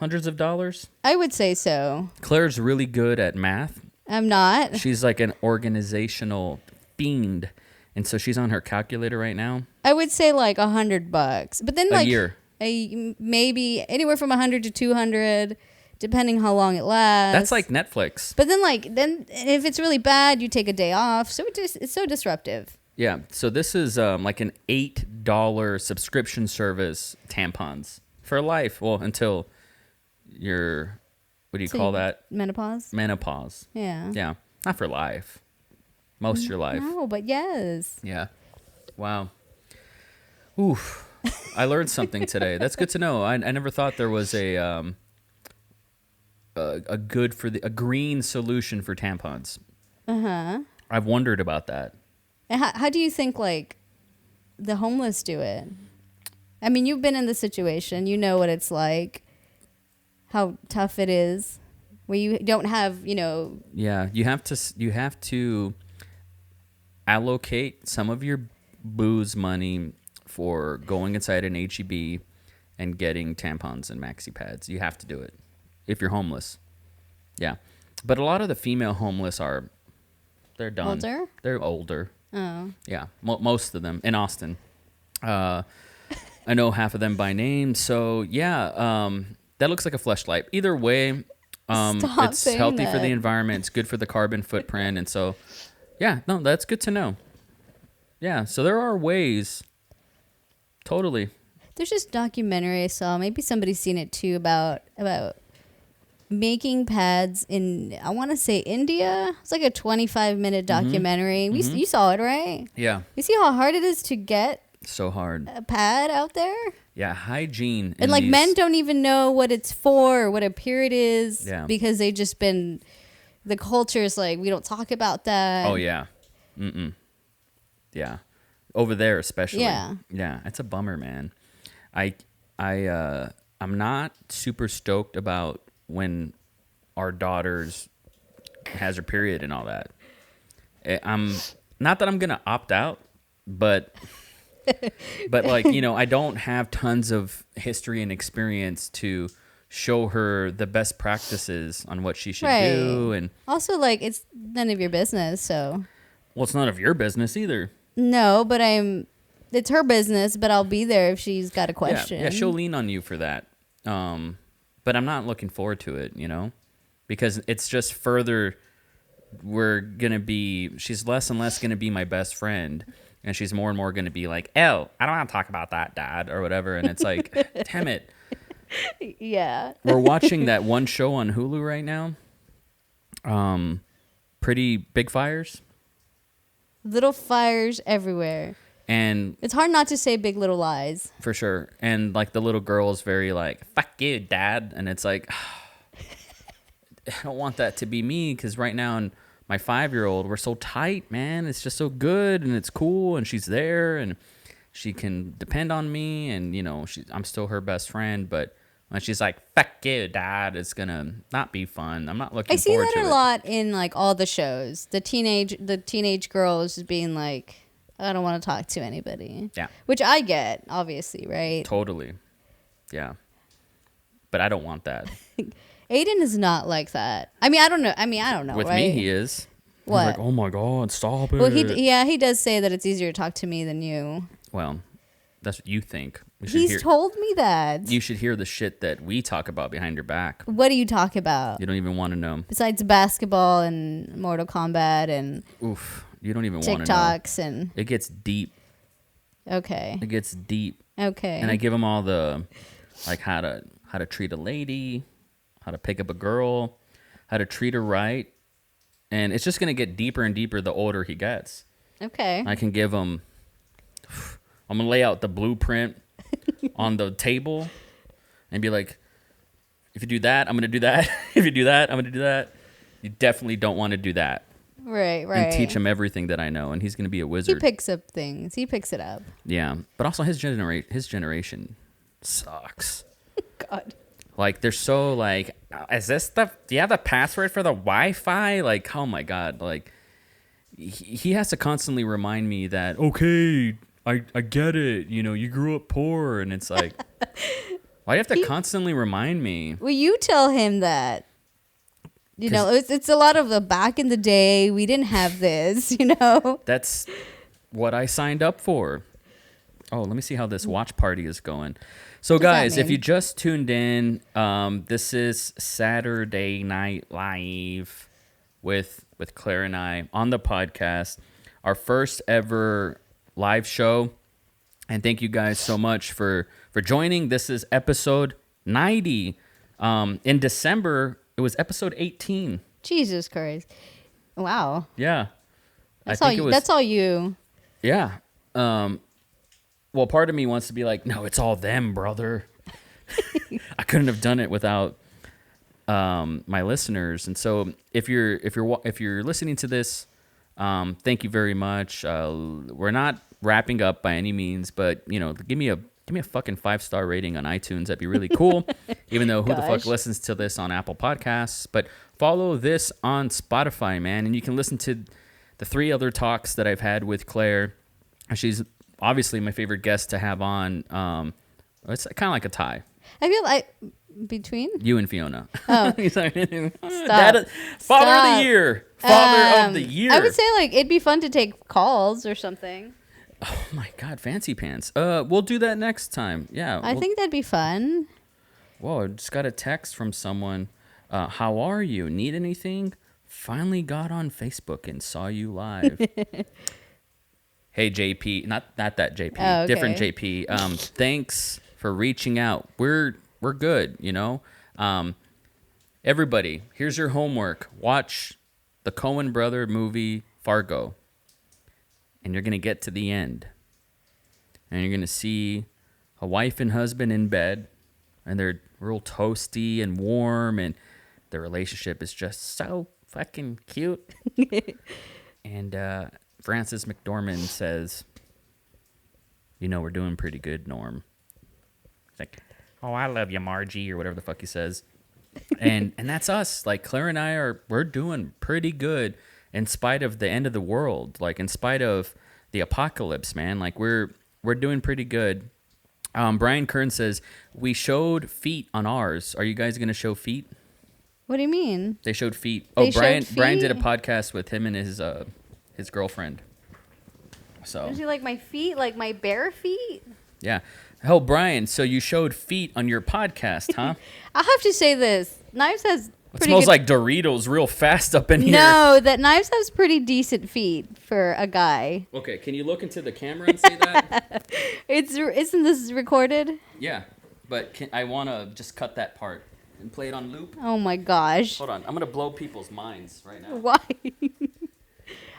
of dollars? I would say so. Claire's really good at math. I'm not. She's like an organizational fiend. And so she's on her calculator right now. I would say like $100. But then like... A year. Maybe anywhere from 100 to 200, depending how long it lasts. That's like Netflix. But then if it's really bad, you take a day off. So it's so disruptive. Yeah. So this is like an $8 subscription service tampons for life. Well, until you're, what do you call that? Menopause. Menopause. Yeah. Yeah. Not for life. Most of your life. No, but yes. Yeah. Wow. Oof. I learned something today. That's good to know. I never thought there was a green solution for tampons. I've wondered about that. And how do you think like the homeless do it? I mean, you've been in the situation. You know what it's like. How tough it is. Where you don't have, Yeah, you have to allocate some of your booze money for going inside an H-E-B and getting tampons and maxi pads. You have to do it if you're homeless. Yeah. But a lot of the female homeless they're done. Older? They're older. Oh. Yeah. Most of them in Austin. I know half of them by name. So, yeah, that looks like a fleshlight. Either way, it's healthy for the environment. It's good for the carbon footprint. And so, yeah, no, that's good to know. Yeah. So there are ways. Totally. There's this documentary I saw. Maybe somebody's seen it too about making pads in, I want to say India. It's like a 25-minute documentary. You saw it, right? Yeah. You see how hard it is to get so hard a pad out there? Yeah, hygiene. And like men don't even know what it's for or what a period is because they just been, the culture is like, we don't talk about that. Oh, yeah. Yeah. Over there, especially. Yeah. Yeah. It's a bummer, man. I'm not super stoked about when our daughters has her period and all that. I'm not that I'm going to opt out, but like, I don't have tons of history and experience to show her the best practices on what she should do. And also, like, it's none of your business, so. Well, it's none of your business either. No, but it's her business, but I'll be there if she's got a question. Yeah, she'll lean on you for that. But I'm not looking forward to it, because it's just further, she's less and less going to be my best friend. And she's more and more going to be like, oh, I don't want to talk about that, Dad, or whatever. And it's like, damn it. Yeah. We're watching that one show on Hulu right now. Pretty Big Fires. Little fires everywhere. And it's hard not to say Big Little Lies. For sure. And like the little girl is very like, fuck you, Dad. And it's like, I don't want that to be me, because right now in my 5-year-old, we're so tight, man. It's just so good and it's cool and she's there and she can depend on me, and I'm still her best friend. But when she's like, "Fuck you, Dad," it's gonna not be fun. I'm not looking. I see forward that to a it. lot in like all the shows. The teenage girl is just being like, I don't want to talk to anybody. Yeah, Which I get, obviously, right? totally. Yeah, but I don't want that. Aiden is not like that. I mean, I don't know. With right? me, he is. What? He's like, "Oh my God, stop it." Well, he does say that it's easier to talk to me than you. Well, that's what you think. You He's told me that. You should hear the shit that we talk about behind your back. What do you talk about? You don't even want to know. Besides basketball and Mortal Kombat and Oof, you don't even want to know. TikToks and It gets deep. okay. It gets deep. Okay. And I give him all the, like, how to treat a lady, how to pick up a girl, how to treat her right. And it's just going to get deeper and deeper the older he gets. Okay. I can give him, I'm going to lay out the blueprint on the table and be like, if you do that, I'm going to do that. If you do that, I'm going to do that. You definitely don't want to do that. Right. And teach him everything that I know. And he's going to be a He wizard. picks up things. He picks it up. Yeah. But also his generation sucks. God. Like, they're so, like, is this do you have the password for the Wi-Fi? Like, oh, my God. Like, he has to constantly remind me that, okay, I get it. You grew up poor. And it's like, why do you have to constantly remind me? Well, you tell him that. It's a lot of the back in the day. We didn't have this, That's what I signed up for. Oh, let me see how this watch party is going. So, guys, if you just tuned in, this is Saturday Night Live with Claire and I on the podcast, our first ever live show. And thank you guys so much for joining. This is episode 90. In December, it was episode 18. Jesus Christ! Wow. Yeah, That's all you. Yeah. Well, part of me wants to be like, no, it's all them, brother. I couldn't have done it without my listeners. And so, if you're listening to this, thank you very much. We're not wrapping up by any means, but give me a fucking 5-star rating on iTunes. That'd be really cool. Even though who the fuck listens to this on Apple Podcasts, but follow this on Spotify, man, and you can listen to the 3 other talks that I've had with Claire. She's obviously my favorite guest to have on. It's kind of like a tie. I feel between you and Fiona. Oh, Stop. Father of the year. Father of the year. I would say it'd be fun to take calls or something. Oh my God, fancy pants. We'll do that next time. Yeah. I think that'd be fun. Whoa, I just got a text from someone. How are you? Need anything? Finally got on Facebook and saw you live. Hey, JP. Not that JP. Oh, okay. Different JP. Thanks for reaching out. We're good, Everybody, here's your homework. Watch the Coen brother movie Fargo. And you're going to get to the end. And you're going to see a wife and husband in bed. And they're real toasty and warm. And the relationship is just so fucking cute. And Frances McDormand says, we're doing pretty good, Norm. It's like, oh, I love you, Margie, or whatever the fuck he says. And that's us. Like, Claire and I we're doing pretty good. In spite of the end of the world, like in spite of the apocalypse, man, like we're doing pretty good. Brian Kern says we showed feet on ours. Are you guys gonna show feet? What do you mean? They showed feet. Brian did a podcast with him and his girlfriend. So is he like my feet, like my bare feet? Yeah. Oh, Brian, so you showed feet on your podcast, huh? I have to say this. Knives has it smells like Doritos real fast up in here. No, that Knives has pretty decent feet for a guy. Okay, can you look into the camera and say that? Isn't this recorded? Yeah, but I want to just cut that part and play it on loop. Oh my gosh. Hold on, I'm going to blow people's minds right now. Why?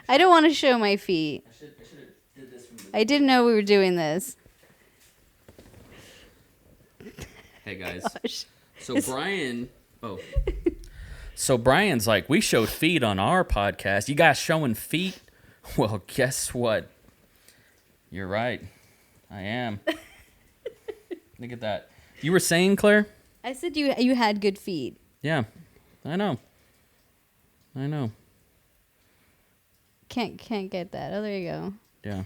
I don't want to show my feet. I should have did this from the... I didn't know we were doing this. Hey guys. Gosh. So Brian's like, we showed feet on our podcast. You guys showing feet? Well, guess what? You're right. I am. Look at that. You were saying, Claire? I said you had good feet. Yeah, I know. Can't get that. Oh, there you go. Yeah,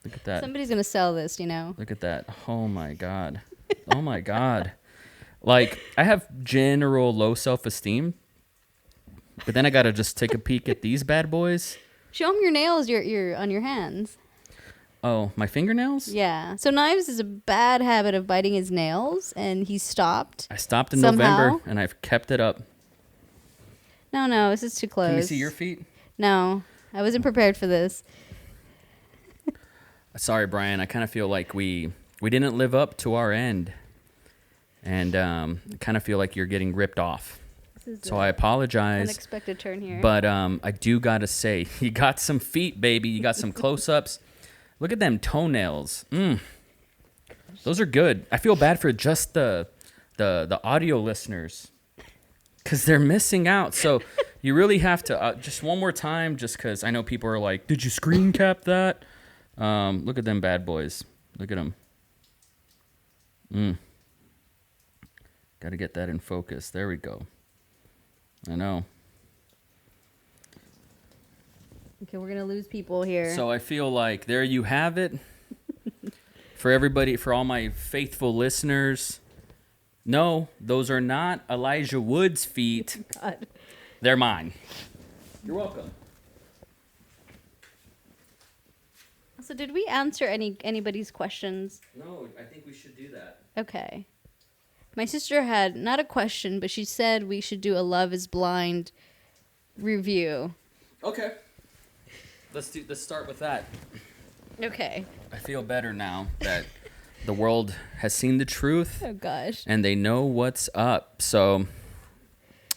look at that. Somebody's gonna sell this, you know. Look at that. Oh my god. Oh my god. Like, I have general low self-esteem, but then I gotta just take a peek at these bad boys. Show them your nails. Your on your hands. Oh, my fingernails? Yeah. So Knives is a bad habit of biting his nails, and he stopped. I stopped in somehow. November, and I've kept it up. No, this is too close. Can we see your feet? No, I wasn't prepared for this. Sorry, Brian. I kind of feel like we didn't live up to our end, and I kind of feel like you're getting ripped off. So I apologize. Unexpected turn here. But I do gotta say, you got some feet, baby. You got some close-ups. Look at them toenails. Those are good. I feel bad for just the audio listeners, because they're missing out. So you really have to just one more time, just because I know people are like, "Did you screen cap that?" Look at them bad boys. Look at them. Got to get that in focus. There we go. I know. Okay, we're gonna lose people here. So I feel like there you have it. For everybody, for all my faithful listeners, no, those are not Elijah Wood's feet. God. They're mine. You're welcome. So did we answer anybody's questions? No, I think we should do that. Okay. My sister had not a question, but she said we should do a Love is Blind review. Okay. Let's start with that. Okay. I feel better now that the world has seen the truth. Oh gosh. And they know what's up. So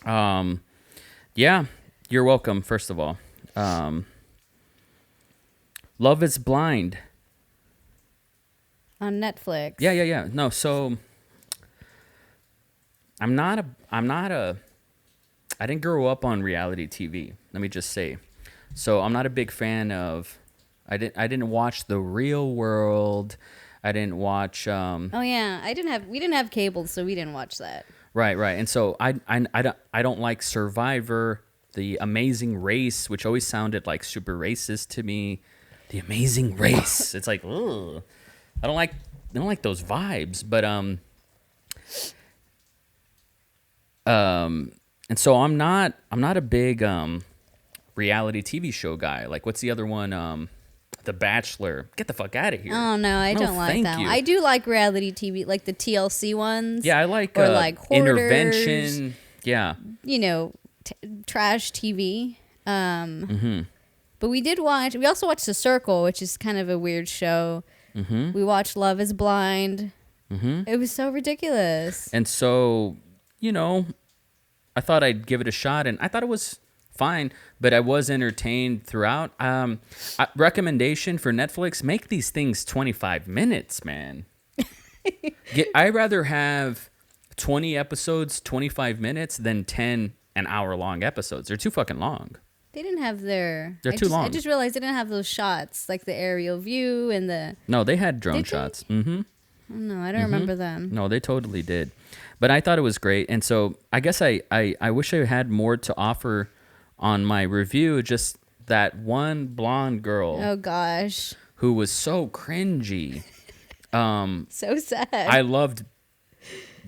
yeah, you're welcome, first of all. Love is Blind. On Netflix. Yeah. No, so I didn't grow up on reality TV. Let me just say. So I'm not a big fan of, I didn't watch The Real World. I didn't watch Oh yeah, we didn't have cable, so we didn't watch that. Right. And so I don't like Survivor, The Amazing Race, which always sounded like super racist to me. The Amazing Race. It's like, ugh. I don't like those vibes, but and so I'm not a big reality TV show guy. Like, what's the other one? The Bachelor. Get the fuck out of here. Oh no, I don't like that one. I do like reality TV, like the TLC ones. Yeah, I like or like Hoarders, Intervention. Yeah. You know, trash TV. But we also watched The Circle, which is kind of a weird show. Mm-hmm. We watched Love is Blind. Mm-hmm. It was so ridiculous. And so, I thought I'd give it a shot, and I thought it was fine, but I was entertained throughout. Recommendation for Netflix: make these things 25 minutes, man. I'd rather have 20 episodes, 25 minutes, than 10 an hour-long episodes. They're too fucking long. They didn't have their... They're too long. I just realized they didn't have those shots, like the aerial view and the... No, they had drone shots. Mm-hmm. Oh, no, I don't remember them. No, they totally did. But I thought it was great. And so I guess I wish I had more to offer on my review. Just that one blonde girl. Oh, gosh. Who was so cringy. So sad. I loved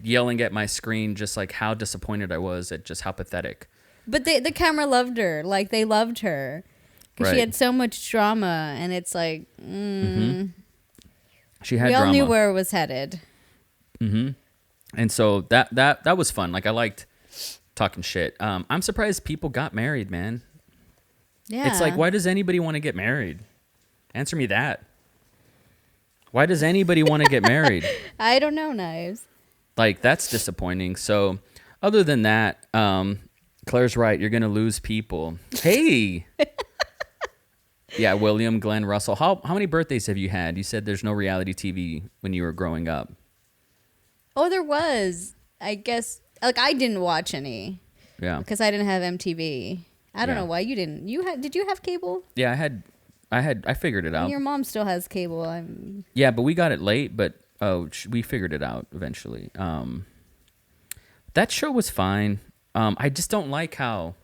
yelling at my screen just like how disappointed I was at just how pathetic. But the camera loved her. Like, they loved her. Because she had so much drama. And it's like, She had we all drama. knew where it was headed. Mm-hmm. And so that was fun. Like, I liked talking shit. I'm surprised people got married, man. Yeah. It's like, why does anybody want to get married? Answer me that. Why does anybody want to get married? I don't know, Knives. Like, that's disappointing. So, other than that, Claire's right. You're going to lose people. Hey! Yeah, William Glenn Russell. How many birthdays have you had? You said there's no reality TV when you were growing up. Oh, there was. I guess, like, I didn't watch any. Yeah. Because I didn't have MTV. I don't know why you didn't. Did you have cable? Yeah, I had I figured it out. Your mom still has cable. I'm. Yeah, but we got it late, but we figured it out eventually. That show was fine. I just don't like how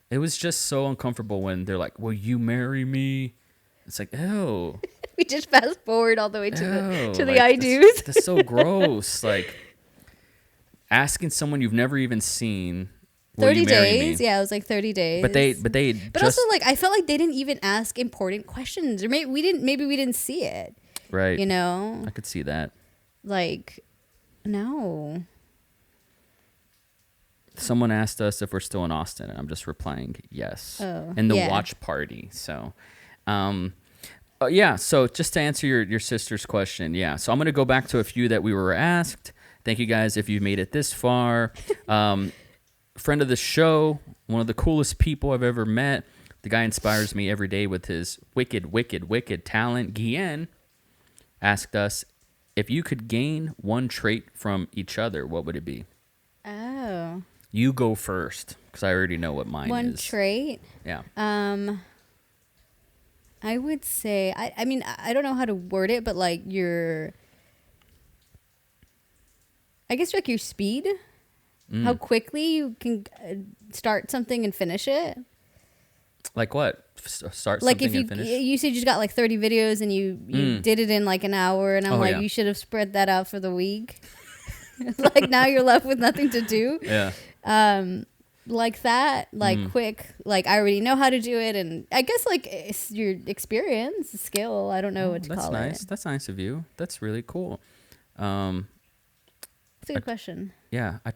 it was just so uncomfortable when they're like, "Will you marry me?" It's like, oh, We just fast forward all the way to the like, I do's. That's so gross. Like asking someone you've never even seen. Will 30 you marry days. me? Yeah, it was like 30 days. But But just, also, like, I felt like they didn't even ask important questions, or maybe we didn't see it. right. You know, I could see that. like, no. Someone asked us if we're still in Austin, and I'm just replying yes. Oh, in the yeah. watch party. So, yeah. So just to answer your sister's question, yeah. So I'm gonna go back to a few that we were asked. Thank you guys if you've made it this far. Friend of the show, one of the coolest people I've ever met. The guy inspires me every day with his wicked, wicked, wicked talent. Guillen asked us, if you could gain one trait from each other, what would it be? Oh. You go first, because I already know what mine One is. trait. Yeah. I would say, I mean, I don't know how to word it, but like I guess like your speed, how quickly you can start something and finish it. Like what? Start Like something if you and finish? you said you got like 30 videos and you did it in like an hour, and I'm Oh, like, yeah. you should have spread that out for the week. Like now you're left with nothing to do. Yeah. Like that, like quick, like I already know how to do it, and I guess like it's your experience, skill. I don't know what to That's call nice. it. That's nice of you. That's really cool. It's a good question. Yeah. I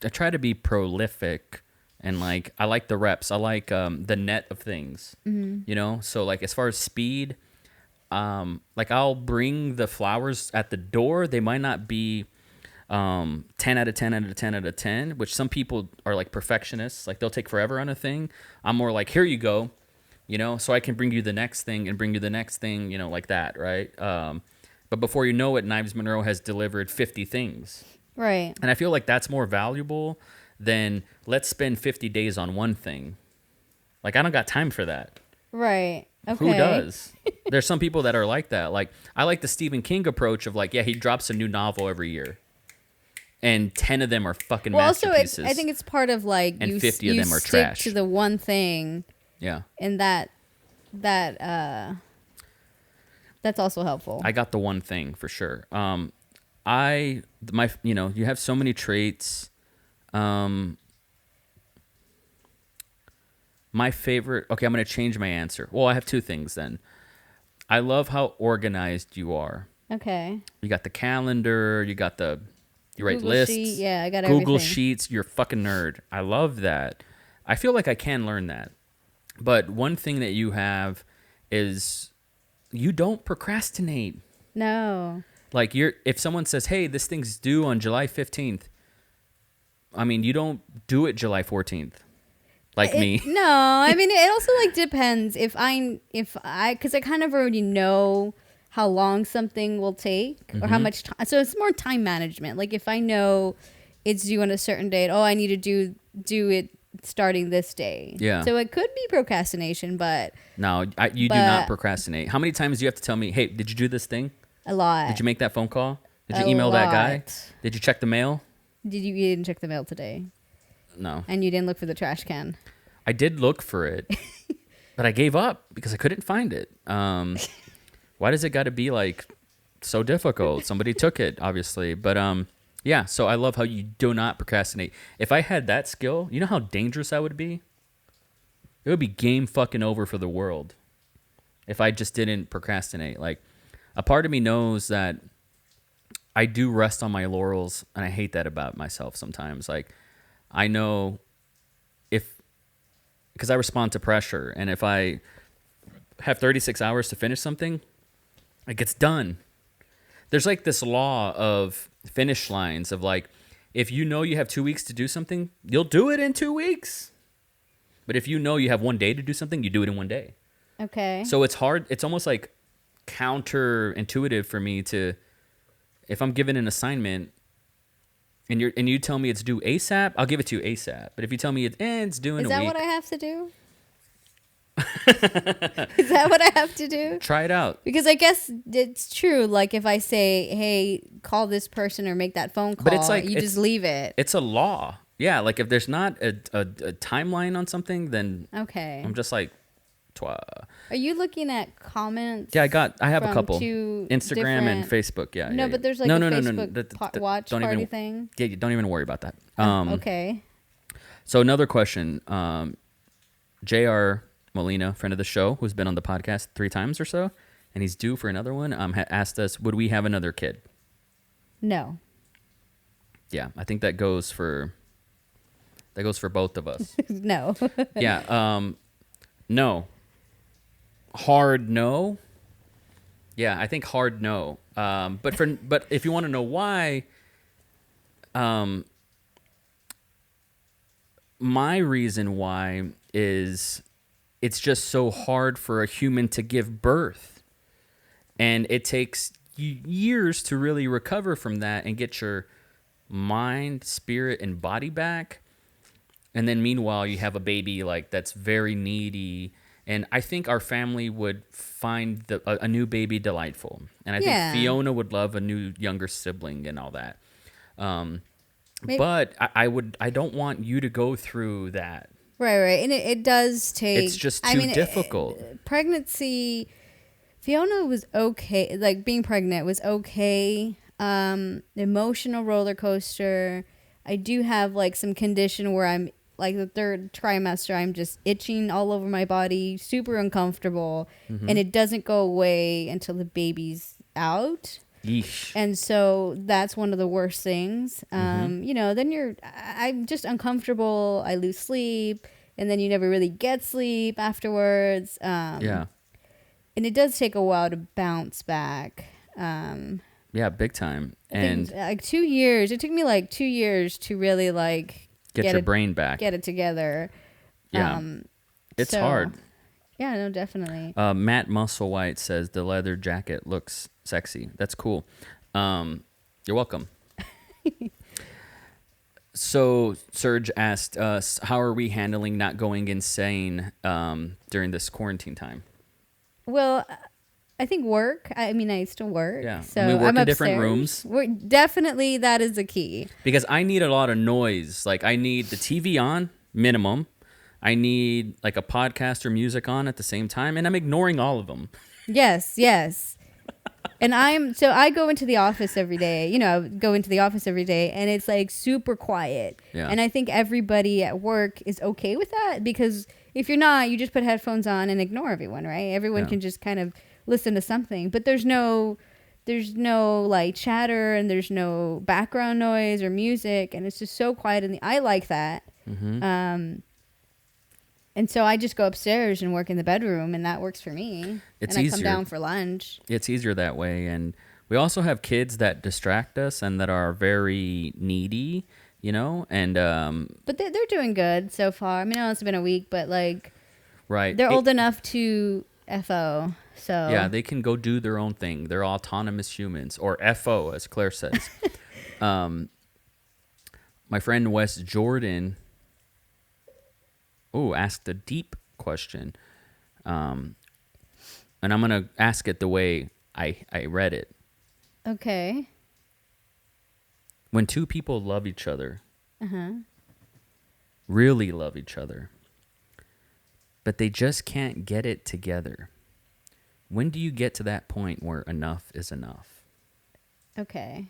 try to be prolific, and like I like the reps. I like the net of things. You know. So like as far as speed, like I'll bring the flowers at the door. They might not be 10 out of 10 out of 10 out of 10, which some people are like perfectionists. Like they'll take forever on a thing. I'm more like, here you go, you know, so I can bring you the next thing and bring you the next thing, you know, like that, right? But before you know it, Knives Monroe has delivered 50 things. Right. And I feel like that's more valuable than let's spend 50 days on one thing. Like I don't got time for that. Right. Okay. Who does? There's some people that are like that. Like I like the Stephen King approach of like, yeah, he drops a new novel every year, and 10 of them are fucking Well, also, masterpieces. I think it's part of like And you 50 of you them are stick trash. to the one thing, Yeah, and that's also helpful. I got the one thing for sure. You have so many traits. My favorite. Okay, I'm gonna change my answer. Well, I have two things then. I love how organized you are. Okay. You got the calendar. You write Google lists. Sheet, yeah, I got Google everything. Sheets. You're a fucking nerd. I love that. I feel like I can learn that. But one thing that you have is you don't procrastinate. No. Like if someone says, "Hey, this thing's due on July 15th." I mean, you don't do it July 14th. Like me. No, I mean it also like depends because I kind of already know how long something will take or how much time. So it's more time management. Like if I know it's due on a certain date, I need to do it starting this day. Yeah. So it could be procrastination, but No, you do not procrastinate. How many times do you have to tell me, "Hey, did you do this thing? a lot. Did you make that phone call? Did you A email that guy? lot. Did you check the mail?" You didn't check the mail today, No. and you didn't look for the trash can. I did look for it, but I gave up because I couldn't find it. Why does it got to be like so difficult? Somebody took it, obviously. But yeah, so I love how you do not procrastinate. If I had that skill, you know how dangerous I would be? It would be game fucking over for the world if I just didn't procrastinate. Like, a part of me knows that I do rest on my laurels, and I hate that about myself sometimes. Like, I know because I respond to pressure, and if I have 36 hours to finish something, it gets done. There's like this law of finish lines of like, if you know you have 2 weeks to do something, you'll do it in 2 weeks. But if you know you have 1 day to do something, you do it in 1 day. Okay. So it's hard. It's almost like counterintuitive for me to, if I'm given an assignment and you tell me it's due ASAP, I'll give it to you ASAP. But if you tell me it's due in Is a that week, what I have to do? Is that what I have to do? Try it out. Because I guess it's true. Like if I say, "Hey, call this person or make that phone call," But it's like you just leave it. It's a law. Yeah, like if there's not a timeline on something, then Okay. I'm just like, twa. Are you looking at comments? Yeah, I have a from couple. two Instagram and different- Facebook. Yeah. No, yeah, but yeah. there's like no, a no, no, no, Facebook watch don't party even, thing. Yeah, don't even worry about that. Okay. So another question. J.R. Molina, friend of the show, who's been on the podcast 3 times or so, and he's due for another one. Asked us, would we have another kid? No. Yeah, I think that goes for both of us. No. Yeah. No. Hard no. Yeah, I think hard no. But if you want to know why, my reason why is it's just so hard for a human to give birth, and it takes years to really recover from that and get your mind, spirit, and body back. And then meanwhile, you have a baby like that's very needy. And I think our family would find a new baby delightful. And I think Fiona would love a new younger sibling and all that. But I don't want you to go through that. Right. And it does take... It's just too difficult. Pregnancy... Fiona was okay. Like, being pregnant was okay. Emotional roller coaster. I do have, like, some condition where I'm... Like, the 3rd trimester, I'm just itching all over my body. Super uncomfortable. Mm-hmm. And it doesn't go away until the baby's out. Yeesh. And so that's one of the worst things. You know, then I'm just uncomfortable. I lose sleep, and then you never really get sleep afterwards. Yeah. And it does take a while to bounce back. Yeah, big time. And like 2 years. It took me like 2 years to really like get your brain back, get it together. Yeah. It's hard. Yeah, no, definitely. Matt Musselwhite says the leather jacket looks sexy. That's cool. You're welcome. So Serge asked us, how are we handling not going insane during this quarantine time? Well, I think work. I mean, I still work. Yeah, so and we work I'm in upstairs. different rooms. Definitely, that is the key. Because I need a lot of noise. Like, I need the TV on, minimum. I need, like, a podcast or music on at the same time, and I'm ignoring all of them. Yes. And I go into the office every day. You know, and it's, like, super quiet. Yeah. And I think everybody at work is okay with that, because if you're not, you just put headphones on and ignore everyone, right? Everyone can just kind of listen to something, but there's no like chatter, and there's no background noise or music, and it's just so quiet. I like that. Mm-hmm. And so I just go upstairs and work in the bedroom, and that works for me. It's and I easier. come down for lunch. It's easier that way, and we also have kids that distract us and that are very needy, you know, and but they're doing good so far. I mean, I know it's been a week, but like, right, they're old enough to FO. So yeah, they can go do their own thing. They're autonomous humans, or FO, as Claire says. My friend Wes Jordan asked a deep question. And I'm going to ask it the way I read it. Okay. When two people love each other, really love each other, but they just can't get it together, when do you get to that point where enough is enough? Okay.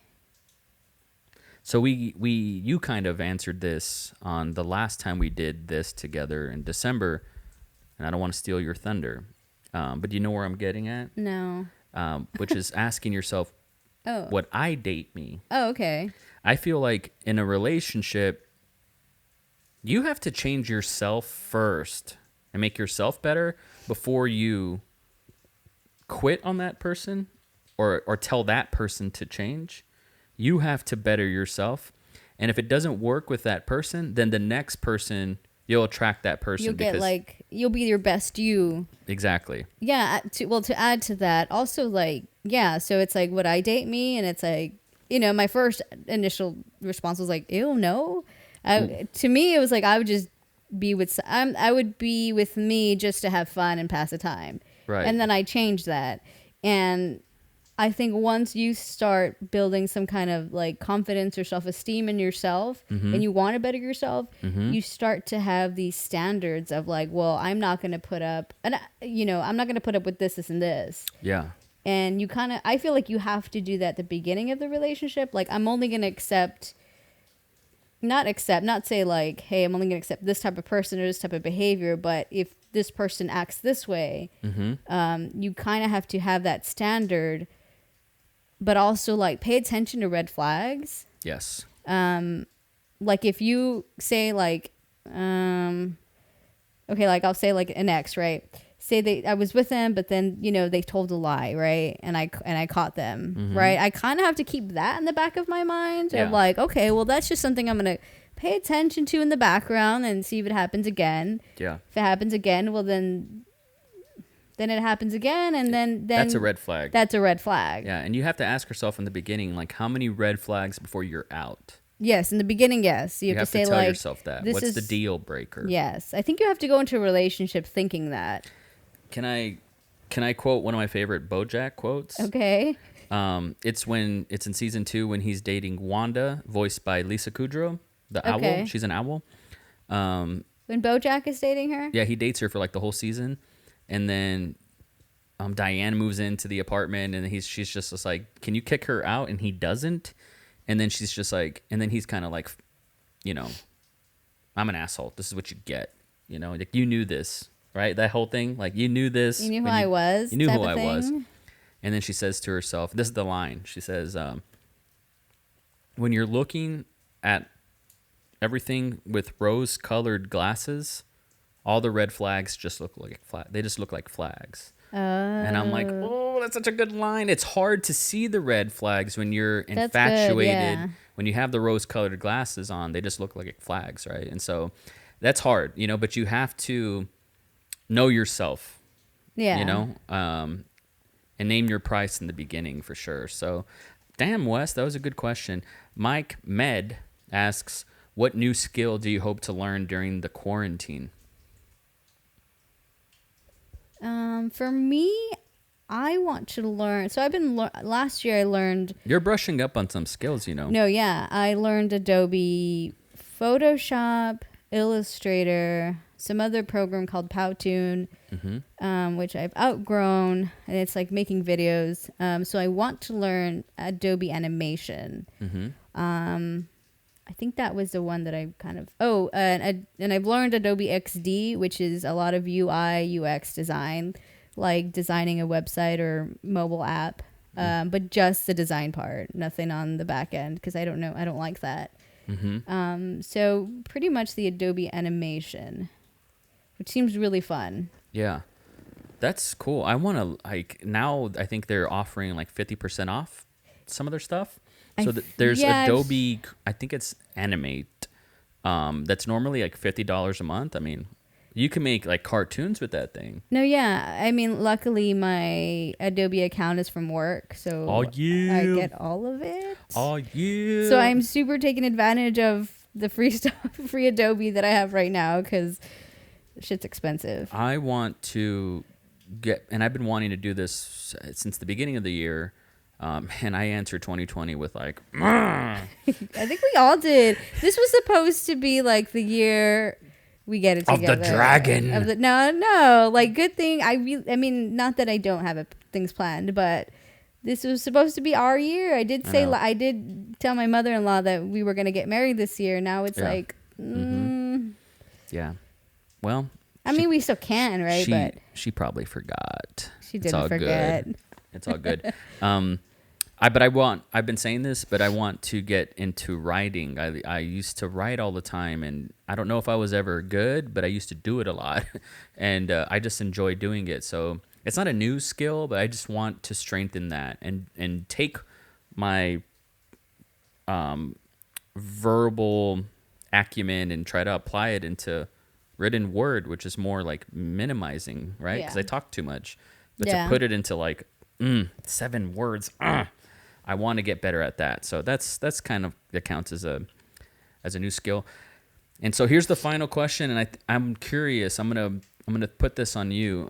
So you kind of answered this on the last time we did this together in December, and I don't want to steal your thunder, but do you know where I'm getting at? No. Which is asking yourself, would I date me? Oh, okay. I feel like in a relationship, you have to change yourself first and make yourself better before you quit on that person or tell that person to change. You have to better yourself. And if it doesn't work with that person, then the next person, you'll attract that person. You'll be your best you. Exactly. Yeah. To add to that, also so it's like, would I date me? And it's like, you know, my first initial response was like, ew, no. To me, it was like, I would just I would be with me just to have fun and pass the time. Right. And then I changed that. And I think once you start building some kind of like confidence or self-esteem in yourself and you want to better yourself, you start to have these standards of like, well, I'm not going to put up, and I'm not going to put up with this, and this. Yeah. And I feel like you have to do that at the beginning of the relationship. Like, I'm only going to not say like, hey, I'm only going to accept this type of person or this type of behavior. But if this person acts this way, you kind of have to have that standard, but also like pay attention to red flags. Yes. Like if you say like, okay, like I'll say like an ex, right? Say I was with them, but then, they told a lie, right? And I caught them, right? I kind of have to keep that in the back of my mind of like, okay, well, that's just something I'm going to pay attention to in the background and see if it happens again. Yeah. If it happens again, well, then it happens again, and then that's a red flag. That's a red flag. Yeah, and you have to ask yourself in the beginning, like, how many red flags before you're out? Yes, in the beginning, yes. You have to say, tell like, yourself that. What's the deal breaker? Yes, I think you have to go into a relationship thinking that. Can I quote one of my favorite BoJack quotes? Okay. It's in season 2 when he's dating Wanda, voiced by Lisa Kudrow, the Okay. owl. She's an owl. When BoJack is dating her? Yeah, he dates her for like the whole season, and then Diane moves into the apartment, and she's just like, "Can you kick her out?" And he doesn't, and then she's just like, and then he's kind of like, I'm an asshole. This is what you get. Like you knew this, right? That whole thing, like you knew this. You knew who I was. You knew who I was. And then she says to herself, this is the line. She says, when you're looking at everything with rose-colored glasses, all the red flags just look like they just look like flags. And I'm like, oh, that's such a good line. It's hard to see the red flags when you're infatuated. Yeah. When you have the rose-colored glasses on, they just look like flags, right? And so that's hard, but you have to know yourself. Yeah. And name your price in the beginning for sure. So, damn, Wes, that was a good question. Mike Med asks, what new skill do you hope to learn during the quarantine? For me, I want to learn. So last year I learned. You're brushing up on some skills, No, yeah. I learned Adobe Photoshop, Illustrator, some other program called Powtoon, which I've outgrown, and it's like making videos. So I want to learn Adobe Animation. I think that was the one that I kind of... Oh, and I've learned Adobe XD, which is a lot of UI, UX design, like designing a website or mobile app, but just the design part, nothing on the back end, because I don't like that. So pretty much the Adobe Animation, which seems really fun. Yeah, that's cool. I want to, now I think they're offering like 50% off some of their stuff. So there's Adobe, I think it's Animate, that's normally like $50 a month. I mean, you can make like cartoons with that thing. No, yeah. I mean, luckily my Adobe account is from work, so I get all of it. Oh, yeah. So I'm super taking advantage of the free stuff, free Adobe that I have right now, because shit's expensive. I want to and I've been wanting to do this since the beginning of the year. And I answered 2020 with like, I think we all did. This was supposed to be like the year we get it together. Of the dragon. No, like good thing. I mean, not that I don't have things planned, but this was supposed to be our year. I did tell my mother-in-law that we were going to get married this year. Now it's like, yeah. Well, I mean, we still can, right? But she probably forgot. She didn't forget. Good. It's all good. I've been saying this, but I want to get into writing. I used to write all the time, and I don't know if I was ever good, but I used to do it a lot, and I just enjoy doing it. So it's not a new skill, but I just want to strengthen that and take my verbal acumen and try to apply it into written word, which is more like minimizing, right? Because I talk too much, but to put it into like 7 words, I want to get better at that. So that's kind of, that counts as a new skill. And so here's the final question, and I'm curious. I'm gonna put this on you.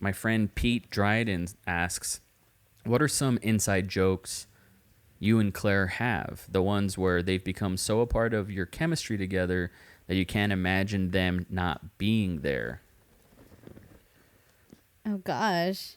My friend Pete Dryden asks, "What are some inside jokes you and Claire have? The ones where they've become so a part of your chemistry together that you can't imagine them not being there." Oh gosh.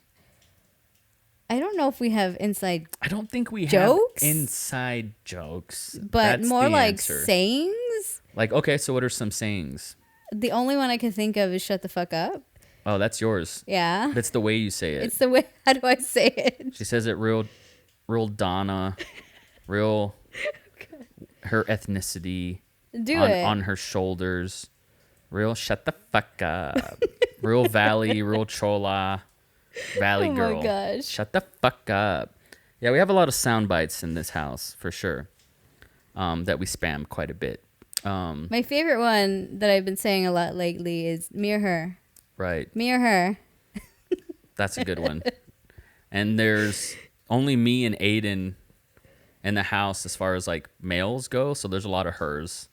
I don't know if we have inside I don't think we jokes? have inside jokes, but That's more the like answer. sayings. Like, okay, so what are some sayings? The only one I can think of is "shut the fuck up." Oh, that's yours. Yeah. That's the way you say it. It's the way. How do I say it? She says it real Donna, real her ethnicity Do on, it. on her shoulders. Real shut the fuck up. Real Valley, real Chola, Valley Oh my girl. gosh. Shut the fuck up. Yeah, we have a lot of sound bites in this house for sure. That we spam quite a bit. My favorite one that I've been saying a lot lately is "me or her." Right. Me or her. That's a good one. And there's only me and Aiden in the house as far as like males go, so there's a lot of hers.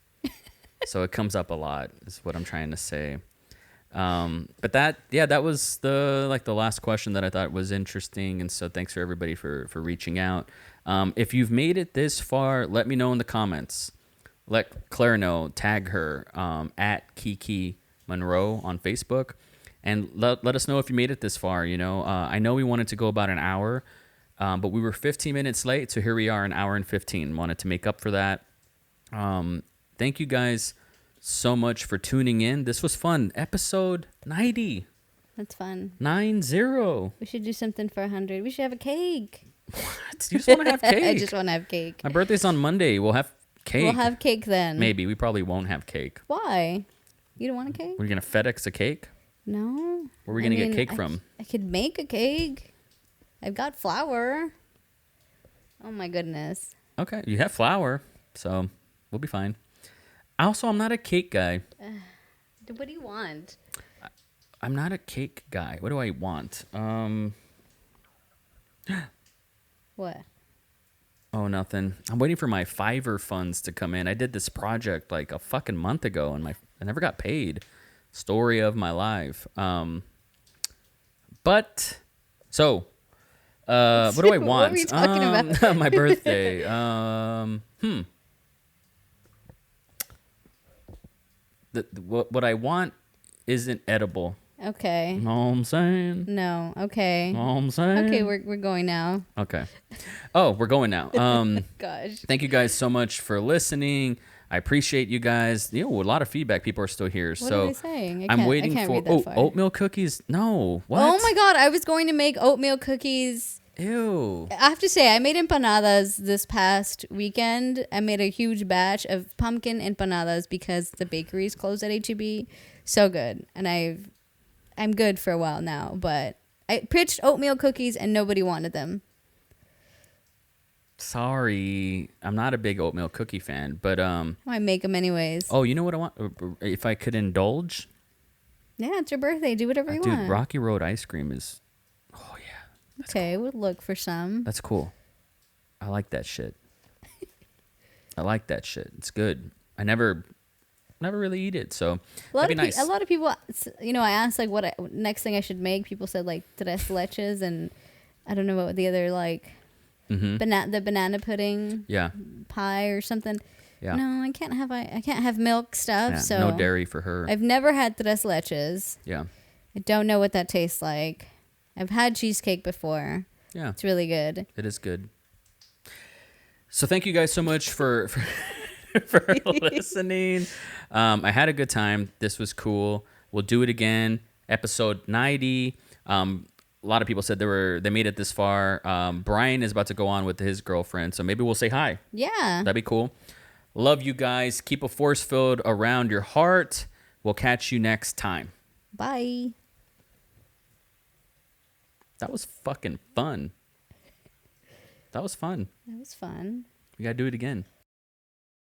So it comes up a lot is what I'm trying to say. But that was the last question that I thought was interesting, and so thanks for everybody for reaching out. If you've made it this far, let me know in the comments. Let Claire know, tag her at Kiki Monroe on Facebook, and let us know if you made it this far. I know we wanted to go about an hour, but we were 15 minutes late, so here we are, an hour and 15. Wanted to make up for that. Thank you guys so much for tuning in. This was fun. Episode 90. That's fun. 90. We should do something for 100. We should have a cake. What? You just want to have cake? I just want to have cake. My birthday's on Monday. We'll have cake. We'll have cake then. Maybe. We probably won't have cake. Why? You don't want a cake? We're going to FedEx a cake? No. Where are we going to get cake from? I could make a cake. I've got flour. Oh my goodness. Okay. You have flour, so we'll be fine. Also, I'm not a cake guy. What do you want? I'm not a cake guy. What do I want? What? Oh, nothing. I'm waiting for my Fiverr funds to come in. I did this project like a fucking month ago, and I never got paid. Story of my life. But so, what do I want? What were you talking about? My birthday. What I want isn't edible. Okay. Know what I'm saying? No. Okay. Know what I'm saying? Okay, we're going now. Okay. Oh, we're going now. Gosh. Thank you guys so much for listening. I appreciate you guys. A lot of feedback. People are still here. What so are they saying? I'm waiting I can't for read that far. oatmeal cookies. No. What? Oh my god, I was going to make oatmeal cookies. Ew. I have to say, I made empanadas this past weekend. I made a huge batch of pumpkin empanadas because the bakeries closed at HEB. So good. And I'm good for a while now, but I pitched oatmeal cookies and nobody wanted them. Sorry, I'm not a big oatmeal cookie fan, but I make them anyways. Oh, you know what I want? If I could indulge, Yeah, it's your birthday. Do whatever you dude, want. Rocky Road ice cream is. Oh yeah. Okay, we'll look for some. That's cool. I like that shit. I like that shit. It's good. I never really eat it, so that'd be nice. A lot of people, I asked like what next thing I should make. People said like tres leches and I don't know what the other like. Mm-hmm. The banana pudding pie or something. Yeah. No, I can't have milk stuff. Yeah, so no dairy for her. I've never had tres leches. Yeah. I don't know what that tastes like. I've had cheesecake before. Yeah. It's really good. It is good. So thank you guys so much for for listening. I had a good time. This was cool. We'll do it again. Episode 90. A lot of people said they made it this far. Brian is about to go on with his girlfriend, so maybe we'll say hi. Yeah. That'd be cool. Love you guys. Keep a force field around your heart. We'll catch you next time. Bye. That was fucking fun. That was fun. That was fun. We gotta do it again.